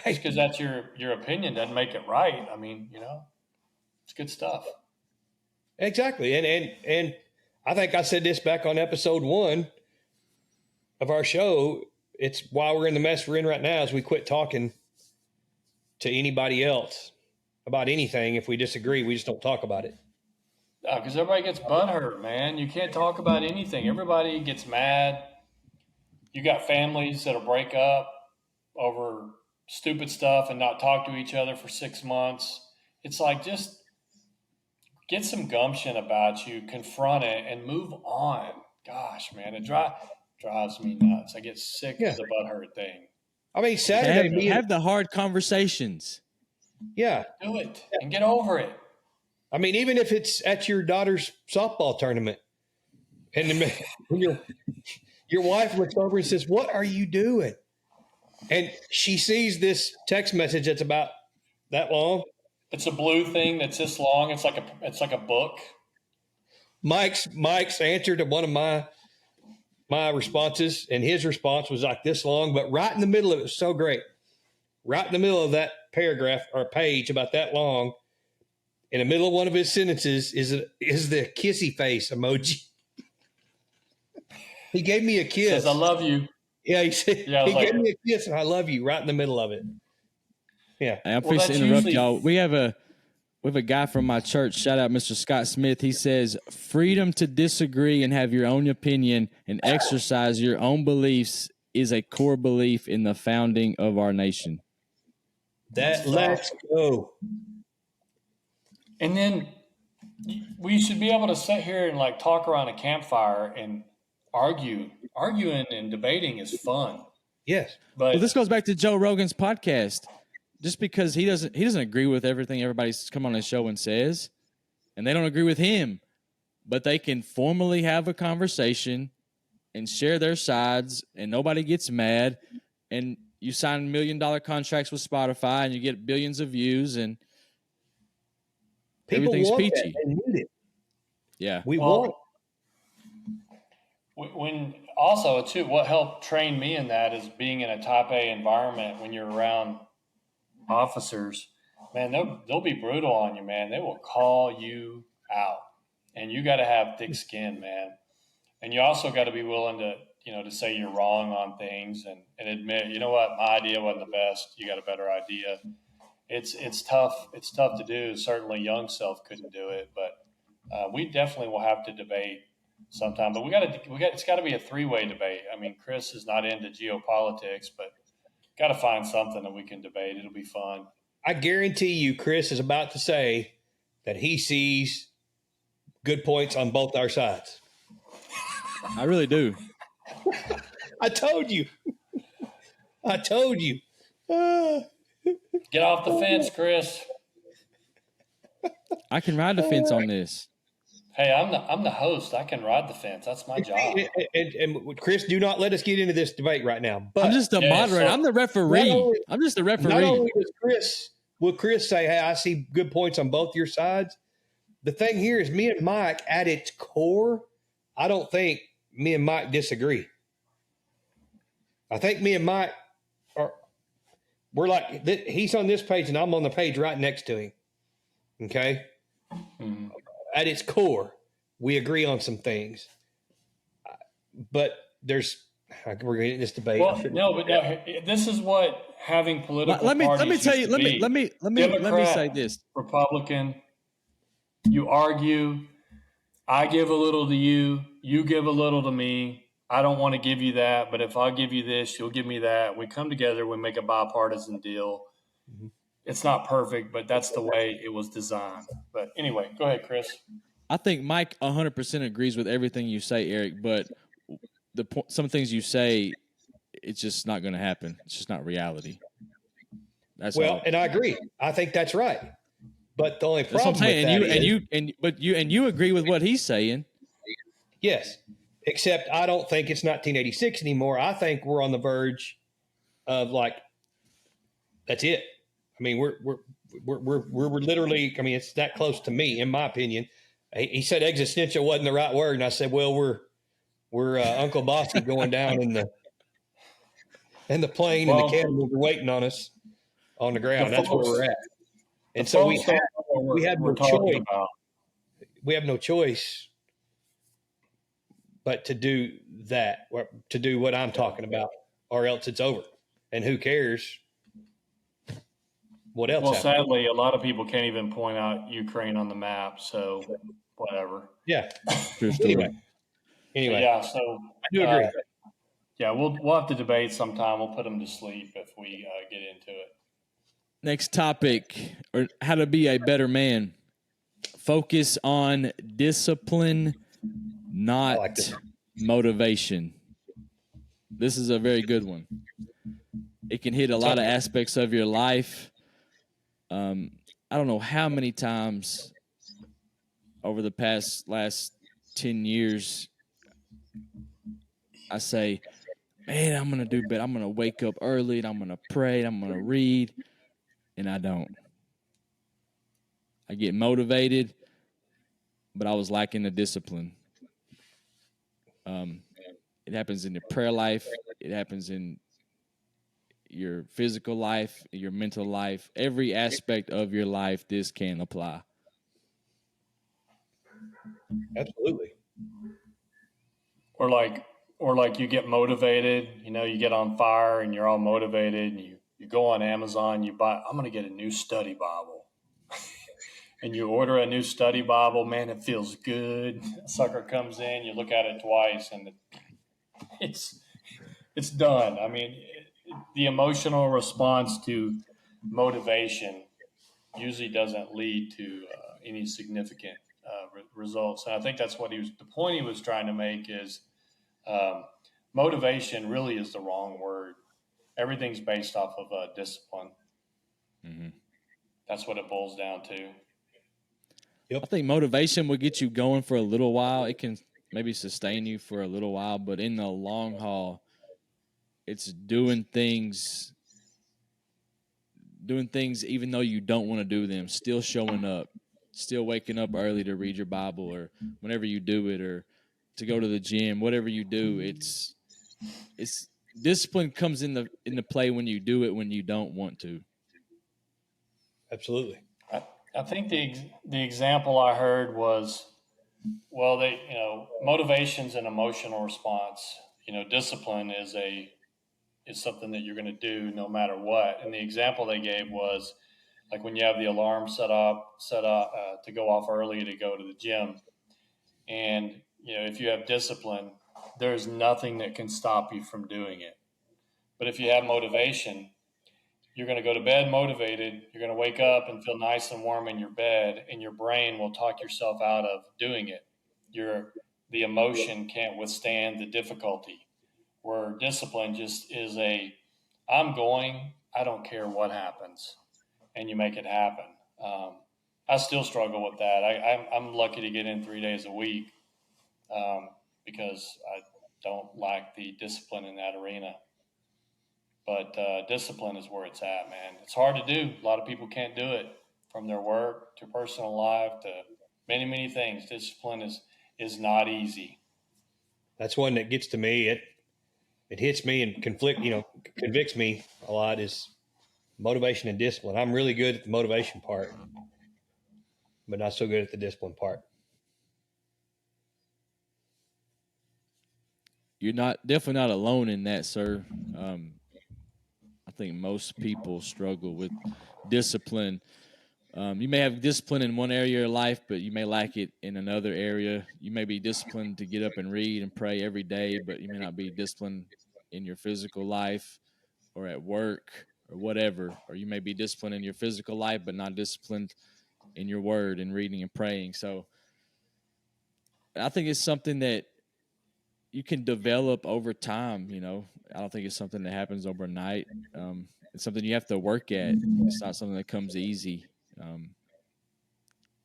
Just because that's your opinion doesn't make it right. I mean, it's good stuff. Exactly. And I think I said this back on episode 1 of our show. It's why we're in the mess we're in right now is we quit talking to anybody else about anything. If we disagree, we just don't talk about it. Because everybody gets butthurt, man. You can't talk about anything. Everybody gets mad. You got families that'll break up over stupid stuff and not talk to each other for 6 months. It's like, just get some gumption about you, confront it, and move on. Gosh, man, it drives me nuts. I get sick of the butthurt thing. I mean, Saturday, have the hard conversations. Yeah. Do it and get over it. I mean, even if it's at your daughter's softball tournament and your wife looks over and says, "What are you doing?" And she sees this text message that's about that long. It's a blue thing that's this long. It's like a book. Mike's answer to one of my responses, and his response was like this long, but right in the middle of it was so great. Right in the middle of that paragraph or page about that long, in the middle of one of his sentences is the kissy face emoji. He gave me a kiss. Says, "I love you." Yeah, he said he gave me a kiss and "I love you" right in the middle of it. Yeah. I'm pleased to interrupt y'all. We have a guy from my church. Shout out, Mr. Scott Smith. He says, "Freedom to disagree and have your own opinion and exercise your own beliefs is a core belief in the founding of our nation." Let's go. And then we should be able to sit here and like talk around a campfire and argue. Arguing and debating is fun. Yes. But this goes back to Joe Rogan's podcast. Just because he doesn't agree with everything everybody's come on his show and says, and they don't agree with him, but they can formally have a conversation and share their sides, and nobody gets mad, and you sign $1 million contracts with Spotify, and you get billions of views, and people everything's want peachy. That. They need it. Yeah, we want. When also too, what helped train me in that is being in a type A environment. When you're around officers, man, they'll be brutal on you, man. They will call you out, and you got to have thick skin, man. And you also got to be willing to, to say you're wrong on things and admit, you know what, my idea wasn't the best. You got a better idea. It's tough. It's tough to do. Certainly, young self couldn't do it, but we definitely will have to debate sometime. But it's got to be a 3-way debate. I mean, Chris is not into geopolitics, but got to find something that we can debate. It'll be fun. I guarantee you, Chris is about to say that he sees good points on both our sides. I really do. I told you. Get off the fence, Chris. I can ride the fence on this. Hey, I'm the host. I can ride the fence. That's my job. And Chris, do not let us get into this debate right now. But I'm just the moderator. I'm the referee. I'm just the referee. Not only will Chris say, "Hey, I see good points on both your sides." The thing here is, me and Mike, at its core, I don't think me and Mike disagree. I think me and Mike we're like, he's on this page and I'm on the page right next to him. Okay. Mm-hmm. At its core, we agree on some things, but we're getting this debate. Well, this is what having political let me Democrat, say this. Republican, you argue, I give a little to you, you give a little to me. I don't want to give you that, but if I give you this, you'll give me that. We come together, we make a bipartisan deal. Mm-hmm. It's not perfect, but that's the way it was designed. But anyway, go ahead, Chris. I think Mike 100% agrees with everything you say, Eric, but some things you say, it's just not going to happen. It's just not reality. That's all. And I agree. I think that's right. But the only problem you agree with what he's saying. Yes, except I don't think it's 1986 anymore. I think we're on the verge of that's it. I mean, we're literally. I mean, it's that close to me, in my opinion. He said existential wasn't the right word, and I said, well, we're We're Uncle Bossy going down in the plane, and the cannibals are waiting on us on the ground. That's where we're at. And so we have no choice. We have no choice but to do that, or to do what I'm talking about, or else it's over. And who cares what else Well, happens? sadly, a lot of people can't even point out Ukraine on the map, so whatever. Yeah. Anyway. Yeah, so I do agree. Yeah, we'll have to debate sometime. We'll put them to sleep if we get into it. Next topic, or how to be a better man. Focus on discipline, not motivation. This is a very good one. It can hit a lot of aspects of your life. I don't know how many times over the last 10 years I say, man, I'm going to do better. I'm going to wake up early and I'm going to pray and I'm going to read, and I don't. I get motivated, but I was lacking the discipline. It happens in your prayer life. It happens in your physical life, your mental life. Every aspect of your life, this can apply. Absolutely. Or like you get motivated, you get on fire and you're all motivated and you go on Amazon, you buy, I'm going to get a new study Bible. And you order a new study Bible, man, it feels good. A sucker comes in, you look at it twice and it's done. I mean, the emotional response to motivation usually doesn't lead to any significant results. And I think that's the point he was trying to make is motivation really is the wrong word. Everything's based off of discipline. Mm-hmm. That's what it boils down to. Yep. I think motivation will get you going for a little while. It can maybe sustain you for a little while, but in the long haul, it's doing things even though you don't want to do them, still showing up, still waking up early to read your Bible, or whenever you do it, or to go to the gym, whatever you do, it's discipline comes into play when you do it when you don't want to. Absolutely. I think the example I heard was, well, motivation's an emotional response. Discipline is something that you're going to do no matter what. And the example they gave was like when you have the alarm set up to go off early to go to the gym. And, if you have discipline, there's nothing that can stop you from doing it. But if you have motivation, you're going to go to bed motivated. You're going to wake up and feel nice and warm in your bed, and your brain will talk yourself out of doing it. The emotion can't withstand the difficulty. Where discipline just is I'm going, I don't care what happens, and you make it happen. I still struggle with that. I'm lucky to get in 3 days a week because I don't lack the discipline in that arena. But discipline is where it's at, man. It's hard to do. A lot of people can't do it, from their work to personal life to many, many things. Discipline is not easy. That's one that gets to me. It hits me and convicts me a lot is motivation and discipline. I'm really good at the motivation part, but not so good at the discipline part. You're definitely not alone in that, sir. I think most people struggle with discipline. You may have discipline in one area of your life, but you may lack it in another area. You may be disciplined to get up and read and pray every day, but you may not be disciplined in your physical life or at work or whatever. Or you may be disciplined in your physical life, but not disciplined in your word and reading and praying. So I think it's something that you can develop over time. I don't think it's something that happens overnight. It's something you have to work at. It's not something that comes easy.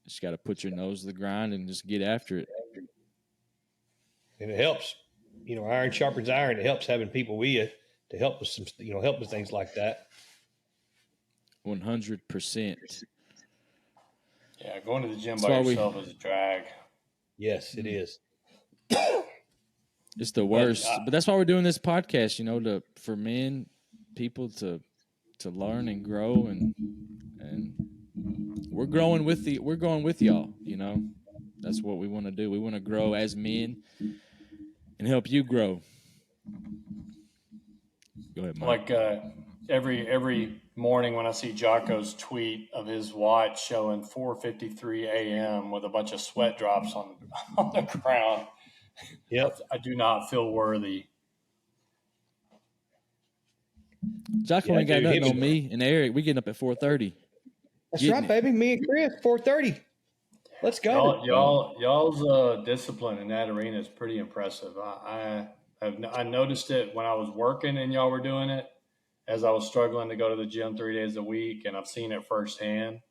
Just got to put your nose to the grind and just get after it. And it helps, iron sharpens iron. It helps having people with you to help with help with things like that. 100%. Yeah, going to the gym by yourself is a drag. Yes, it is. It's the worst. But that's why we're doing this podcast, for men, people to learn and grow, and we're growing with we're going with y'all, That's what we want to do. We want to grow as men and help you grow. Go ahead, Mike. Like every morning when I see Jocko's tweet of his watch showing 4:53 a.m. with a bunch of sweat drops on the ground, Yep. I do not feel worthy. Jocko ain't got nothing on me and Eric. We getting up at 4:30. That's right, baby. Me and Chris, 4:30. Let's go. Y'all's discipline in that arena is pretty impressive. I noticed it when I was working and y'all were doing it, as I was struggling to go to the gym 3 days a week, and I've seen it firsthand.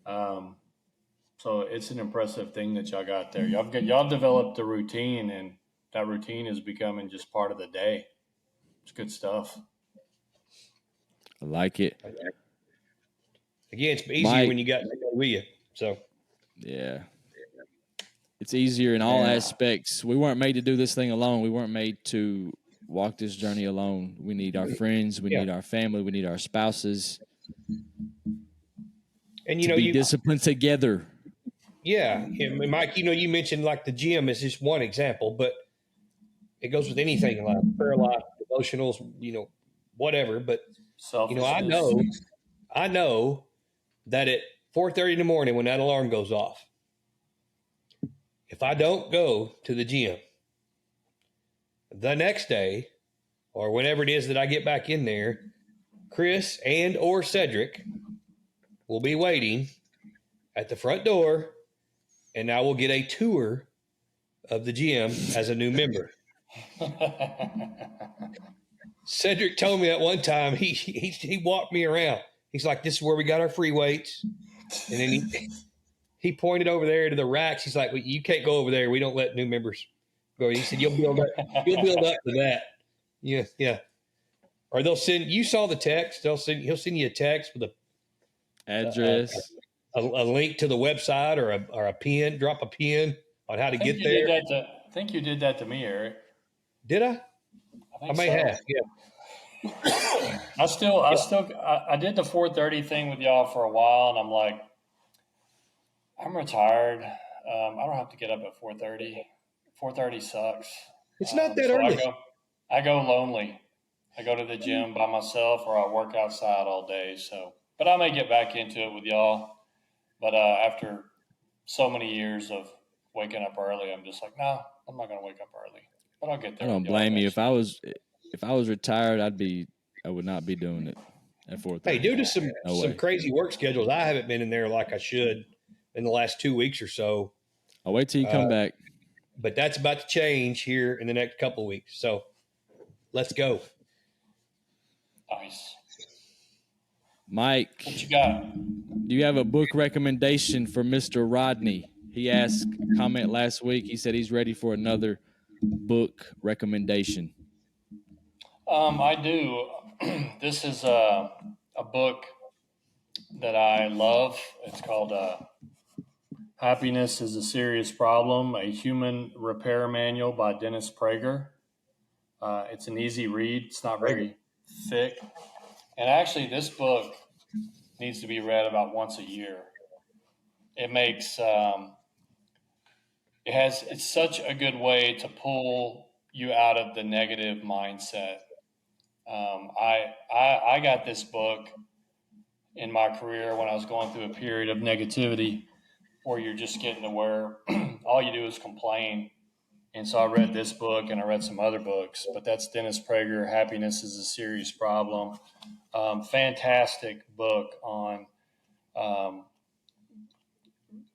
So it's an impressive thing that y'all got there. Y'all developed a routine, and that routine is becoming just part of the day. It's good stuff. I like it. Again, it's easier when you got with you. So, yeah. It's easier in all aspects. We weren't made to do this thing alone. We weren't made to walk this journey alone. We need our friends. We need our family. We need our spouses. And, to be disciplined together. Yeah. And Mike, you mentioned like the gym is just one example, but it goes with anything like prayer life, devotionals, whatever. But, I know that at 4:30 in the morning when that alarm goes off, if I don't go to the gym the next day or whenever it is that I get back in there, Chris and or Cedric will be waiting at the front door, and I will get a tour of the gym as a new member. Cedric told me that one time he walked me around. He's like, "This is where we got our free weights," and then he pointed over there to the racks. He's like, well, "You can't go over there. We don't let new members go." He said, "You'll build up to that." Yeah. Or they'll send. You saw the text. He'll send you a text with a address, a link to the website, or a pin. Drop a pin on how to get there. I think you did that to me, Eric. Did I? I may have. Yeah. I did the 4:30 thing with y'all for a while, and I'm like, I'm retired. I don't have to get up at 4:30. 4:30 sucks. It's not that early. I go lonely. I go to the gym by myself, or I work outside all day. So, but I may get back into it with y'all. But after so many years of waking up early, I'm just like, no, I'm not going to wake up early. But I'll get there. I don't blame you. If I was retired, I would not be doing it at 4:30. Hey, due to some crazy work schedules, I haven't been in there like I should in the last 2 weeks or so. I'll wait till you come back. But that's about to change here in the next couple of weeks. So let's go. Nice. Mike, what you got? Do you have a book recommendation for Mr. Rodney? He asked a comment last week. He said he's ready for another book recommendation. I do. This is a book that I love. It's called Happiness is a Serious Problem, a Human Repair Manual by Dennis Prager. It's an easy read. It's not very thick. And actually, this book needs to be read about once a year. It makes it's such a good way to pull you out of the negative mindset. I got this book in my career when I was going through a period of negativity where you're just getting to where all you do is complain. And so I read this book and I read some other books, but that's Dennis Prager, Happiness is a Serious Problem. Fantastic book on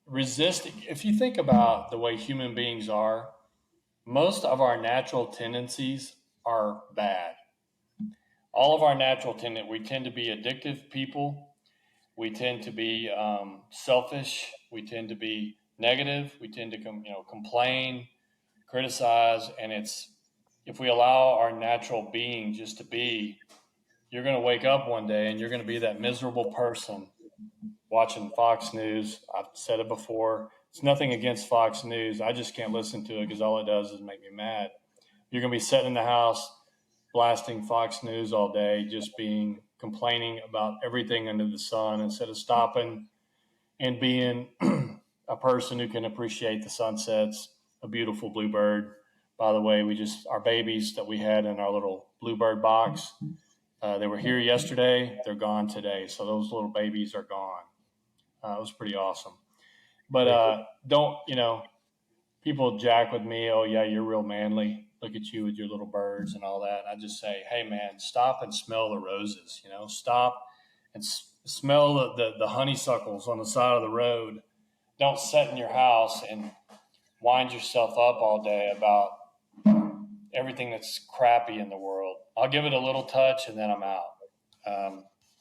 resisting. If you think about the way human beings are, most of our natural tendencies are bad. All of our natural we tend to be addictive people. We tend to be selfish. We tend to be negative. We tend to complain, criticize, and if we allow our natural being just to be, you're going to wake up one day and you're going to be that miserable person watching Fox News. I've said it before. It's nothing against Fox News. I just can't listen to it because all it does is make me mad. you're going to be sitting in the house blasting Fox News all day, just complaining about everything under the sun instead of stopping and being a person who can appreciate the sunsets, a beautiful bluebird. By the way, our babies that we had in our little bluebird box, they were here yesterday. They're gone today. So those little babies are gone. It was pretty awesome. But people jack with me. Oh yeah, you're real manly. Look at you with your little birds and all that. And I just say, hey man, stop and smell the roses. Stop and smell the honeysuckles on the side of the road. Don't sit in your house and wind yourself up all day about everything that's crappy in the world. I'll give it a little touch and then I'm out.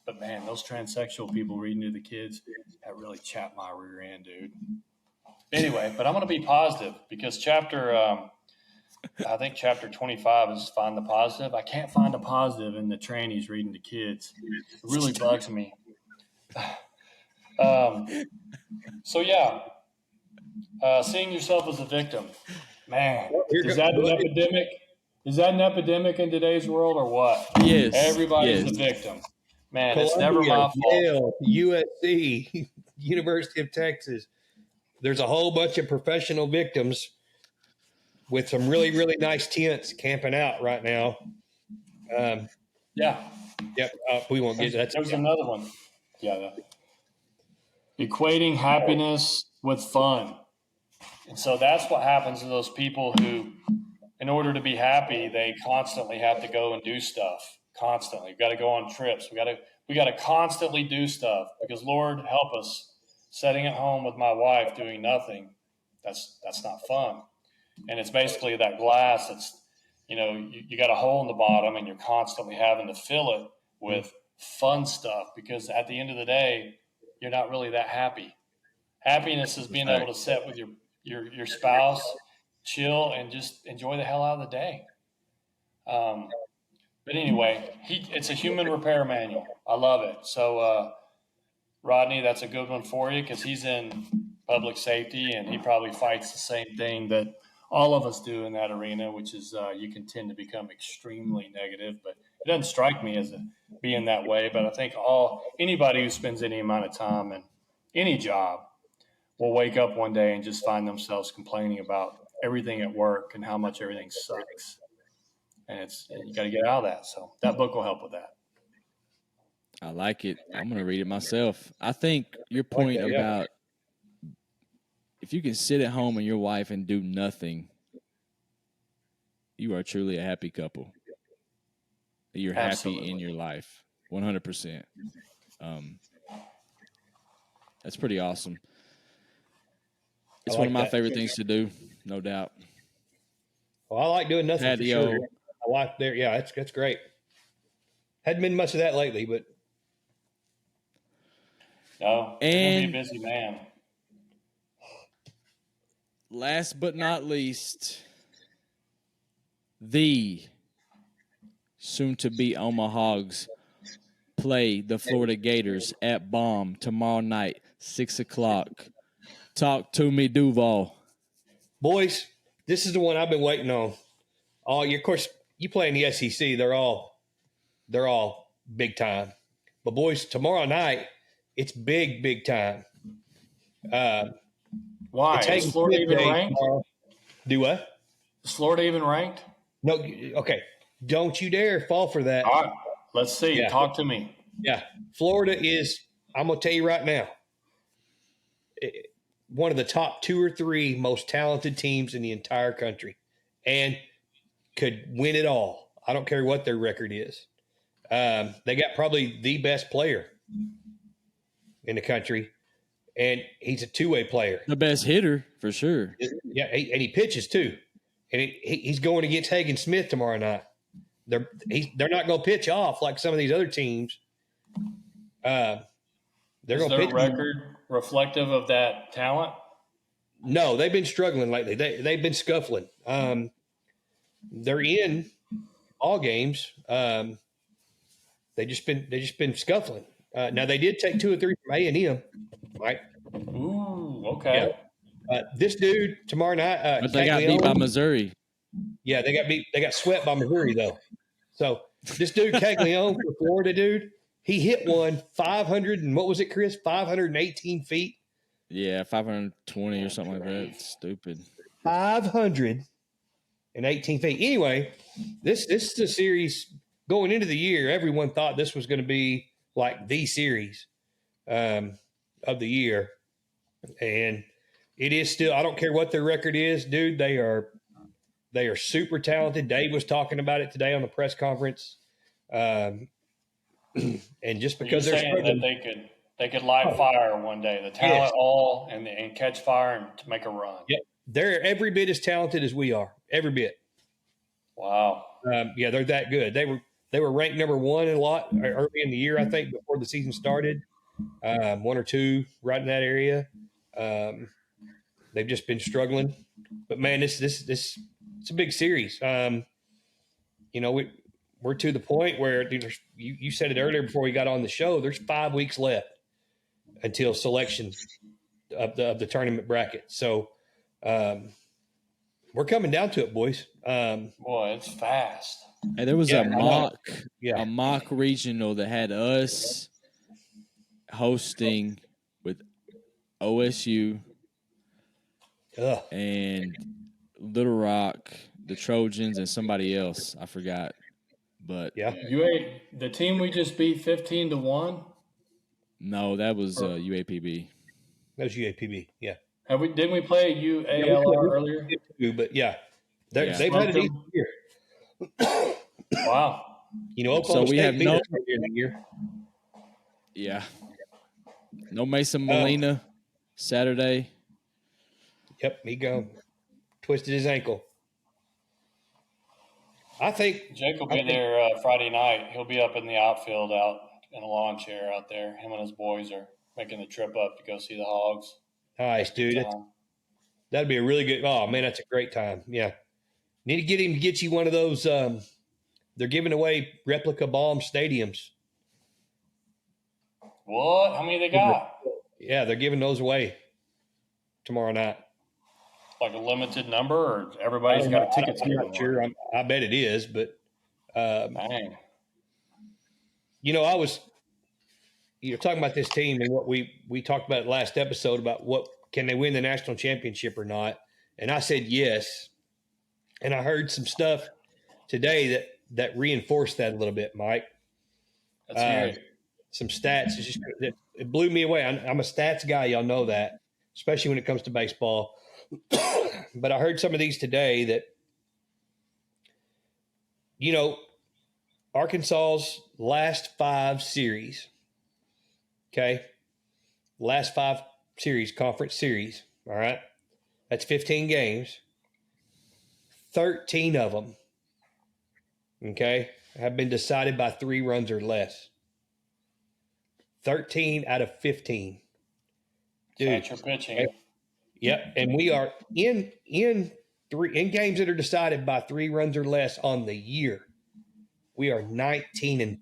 But man, those transsexual people reading to the kids, that really chapped my rear end, dude. Anyway, but I'm going to be positive because I think chapter 25 is find the positive. I can't find a positive in the trannies reading to kids. It really bugs me. So yeah, seeing yourself as a victim, man, is that an epidemic? Is that an epidemic in today's world or what? Yes. Everybody's a victim. Man, Columbia, it's never my fault. Yale, USC, University of Texas. There's a whole bunch of professional victims with some really, really nice tents camping out right now. Yeah. Yep. We won't get that. There's another one. Yeah. Equating happiness with fun. And so that's what happens to those people who, in order to be happy, they constantly have to go and do stuff. Constantly. We've got to go on trips. We got to constantly do stuff because Lord help us. Sitting at home with my wife doing nothing, that's not fun. And it's basically that glass that's, you got a hole in the bottom and you're constantly having to fill it with fun stuff because at the end of the day, you're not really that happy. Happiness is being able to sit with your spouse, chill, and just enjoy the hell out of the day. But anyway, it's a human repair manual. I love it. So, Rodney, that's a good one for you because he's in public safety and he probably fights the same thing that all of us do in that arena, which is you can tend to become extremely negative. But it doesn't strike me as being that way. But I think anybody who spends any amount of time in any job will wake up one day and just find themselves complaining about everything at work and how much everything sucks. And you got to get out of that. So that book will help with that. I like it. I'm going to read it myself. I think your point about if you can sit at home and your wife and do nothing, you are truly a happy couple. You're Absolutely. happy in your life, 100%. That's pretty awesome. It's one of my favorite things to do, no doubt. Well, I like doing nothing Patio. for sure. I like there. Yeah, that's great. Hadn't been much of that lately, but no, you're gonna be a busy man. Last but not least, the soon-to-be Omahags play the Florida Gators at Baum tomorrow night, 6 o'clock. Talk to me, Duval. boys, this is the one I've been waiting on. Of course, you play in the SEC. They're all big time. But boys, tomorrow night, it's big time. Why? Is Florida even ranked? Do what? Is Florida even ranked? No. Okay. Don't you dare fall for that. All right. Let's see. Yeah. Talk to me. Yeah. Florida is, I'm going to tell you right now, one of the top 2 or 3 most talented teams in the entire country and could win it all. I don't care what their record is. They got probably the best player in the country, and he's a two-way player. The best hitter, for sure. Yeah, and he pitches too. And he's going against Hagen Smith tomorrow night. They're not going to pitch off like some of these other teams. They're going to pitch. Is their record reflective of that talent? No, they've been struggling lately. They've been scuffling. They're in all games. They just been scuffling. Now they did take 2 or 3 from A&M, right? Ooh, okay. Yeah. This dude tomorrow night. But they got beat by Missouri. Yeah, they got beat. They got swept by Missouri though. So this dude Caglione for Florida, dude, he hit one 500 and what was it, Chris? 518 feet. Yeah, 520 or something like that. It's stupid. 518 feet. Anyway, this is a series going into the year. Everyone thought this was going to be like the series of the year, and it is still. I don't care what their record is, dude. They are super talented. Dave was talking about it today on the press conference, and just because You're they're saying that they could light fire one day, the talent all and catch fire and to make a run. Yeah, they're every bit as talented as we are. Every bit. Wow. Yeah, they're that good. They were ranked number one in a lot early in the year, I think, before the season started. One or two right in that area. They've just been struggling, but man, this it's a big series. You know, we're to the point where you said it earlier before we got on the show. There's 5 weeks left until selection of the tournament bracket. So we're coming down to it, boys. Boy, it's fast. Hey, there was a mock regional that had us hosting with OSU and Little Rock, the Trojans, and somebody else. I forgot. But yeah, the team we just beat 15-1. No, that was UAPB. That was UAPB. Yeah. Didn't we play UALR earlier? But yeah, they've had a decent year. Wow. You know, Oklahoma so we State have no year. Yeah. No Mason Molina Saturday. Yep, he gone. Twisted his ankle. I think Jake will be there Friday night. He'll be up in the outfield out in a lawn chair out there. Him and his boys are making the trip up to go see the Hogs. Nice, dude. That'd be a really good – oh, man, that's a great time. Yeah. Need to get him to get you one of those they're giving away replica Baum stadiums. What? How many they got? Yeah, they're giving those away tomorrow night. Like a limited number, or everybody's got tickets? I'm not sure. I bet it is, but dang. You know, you're talking about this team and what we talked about last episode about what can they win the national championship or not, and I said yes, and I heard some stuff today that reinforced that a little bit, Mike. Let's hear it. Some stats. It blew me away. I'm a stats guy. Y'all know that, especially when it comes to baseball. But I heard some of these today that, you know, Arkansas's last 5 series, okay, last 5 series, conference series, all right, that's 15 games. 13 of them, okay, have been decided by 3 runs or less. 13 out of 15. Dude, catcher pitching. Yep, and we are in games that are decided by 3 runs or less on the year. We are 19-5.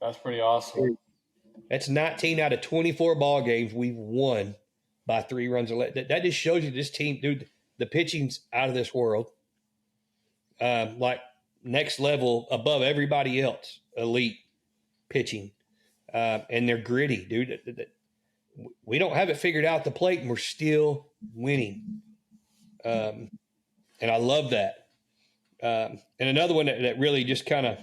That's pretty awesome. That's 19 out of 24 ball games we've won by 3 runs or less. That just shows you this team, dude. The pitching's out of this world. Like next level above everybody else, elite pitching, and they're gritty, dude. We don't have it figured out at the plate, and we're still winning. And I love that. And another one that really just kind of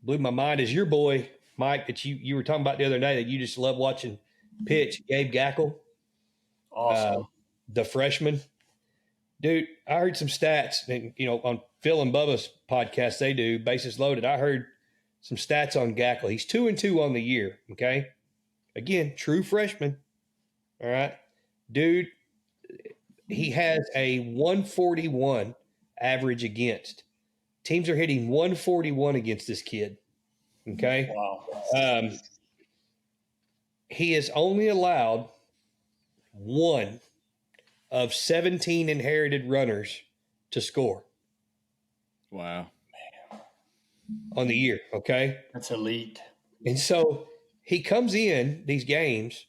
blew my mind is your boy, Mike, that you were talking about the other day that you just love watching pitch, Gabe Gackle. Awesome. The freshman. Dude, I heard some stats, and, you know, on Phil and Bubba's podcast they do, Bases Loaded, I heard some stats on Gackle. He's 2-2 on the year, okay? Again, true freshman. All right. Dude, he has a 141 average against. Teams are hitting 141 against this kid. Okay. Wow. He is only allowed 1 of 17 inherited runners to score. Wow. On the year. Okay. That's elite. And so he comes in these games,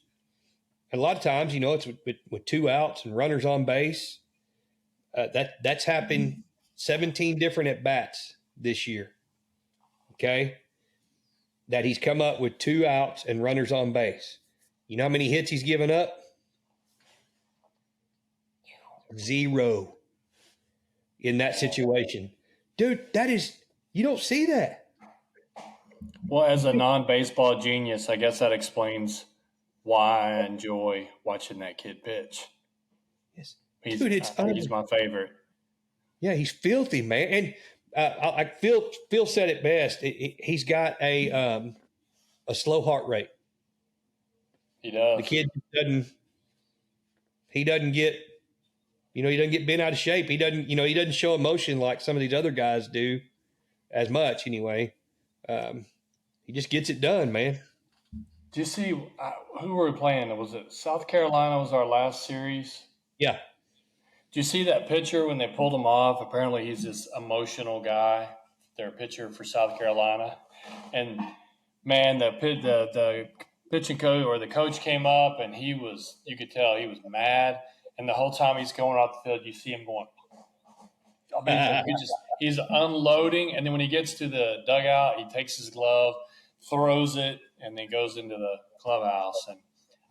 and a lot of times, you know, it's with 2 outs and runners on base. That's happened 17 different at bats this year. Okay, that he's come up with 2 outs and runners on base. You know how many hits he's given up? 0 in that situation. Dude, you don't see that. Well, as a non-baseball genius, I guess that explains why I enjoy watching that kid pitch. Yes. He's, Dude, he's my favorite. Yeah, he's filthy, man. And Phil said it best. He's got a slow heart rate. He does. The kid doesn't get, he doesn't get bent out of shape. He doesn't show emotion like some of these other guys do as much anyway. He just gets it done, man. Do you see who were we playing? Was it South Carolina was our last series? Yeah. Do you see that pitcher when they pulled him off? Apparently he's this emotional guy, their pitcher for South Carolina. And, man, the pitching coach or the coach came up and you could tell he was mad. And the whole time he's going off the field, you see him going, he's unloading. And then when he gets to the dugout, he takes his glove, throws it, and then goes into the clubhouse. And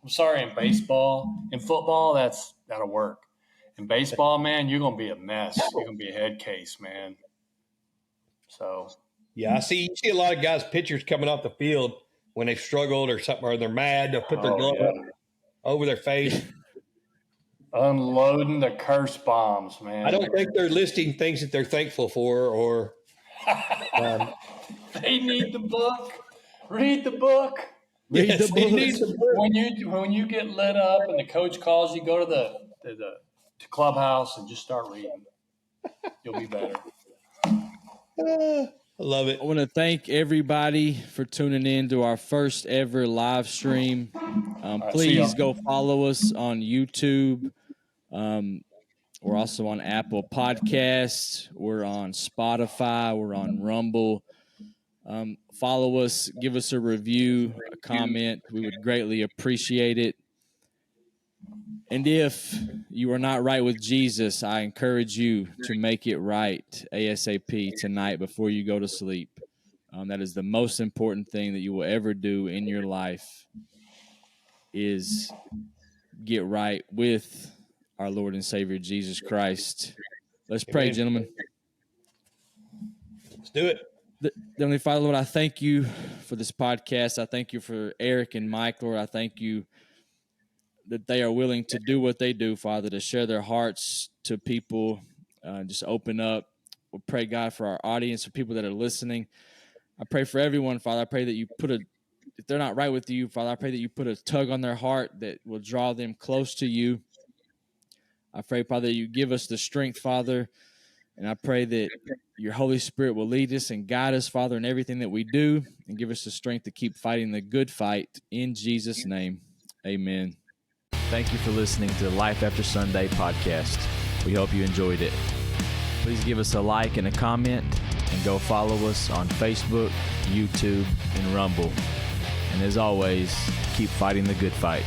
I'm sorry, in baseball, in football, that'll work. In baseball, man, you're going to be a mess. You're going to be a head case, man. So. Yeah, you see a lot of guys, pitchers coming off the field when they've struggled or something, or they're mad. They'll put their glove up over their face. Unloading the curse bombs, man. I don't think they're listing things that they're thankful for or they need the book. Read the book. Read the book. When you get lit up and the coach calls you, go to the clubhouse and just start reading. You'll be better. I love it. I want to thank everybody for tuning in to our first ever live stream. Please go follow us on YouTube. We're also on Apple Podcasts. We're on Spotify. We're on Rumble. Follow us. Give us a review, a comment. We would greatly appreciate it. And if you are not right with Jesus, I encourage you to make it right ASAP tonight before you go to sleep. That is the most important thing that you will ever do in your life is get right with our Lord and Savior, Jesus Christ. Let's pray, gentlemen. Let's do it. Heavenly Father, Lord, I thank you for this podcast. I thank you for Eric and Mike, Lord. I thank you that they are willing to do what they do, Father, to share their hearts to people, just open up. We pray, God, for our audience, for people that are listening. I pray for everyone, Father. I pray that you if they're not right with you, Father, I pray that you put a tug on their heart that will draw them close to you. I pray, Father, that you give us the strength, Father, and I pray that your Holy Spirit will lead us and guide us, Father, in everything that we do and give us the strength to keep fighting the good fight. In Jesus' name, amen. Thank you for listening to the Life After Sunday podcast. We hope you enjoyed it. Please give us a like and a comment, and go follow us on Facebook, YouTube, and Rumble. And as always, keep fighting the good fight.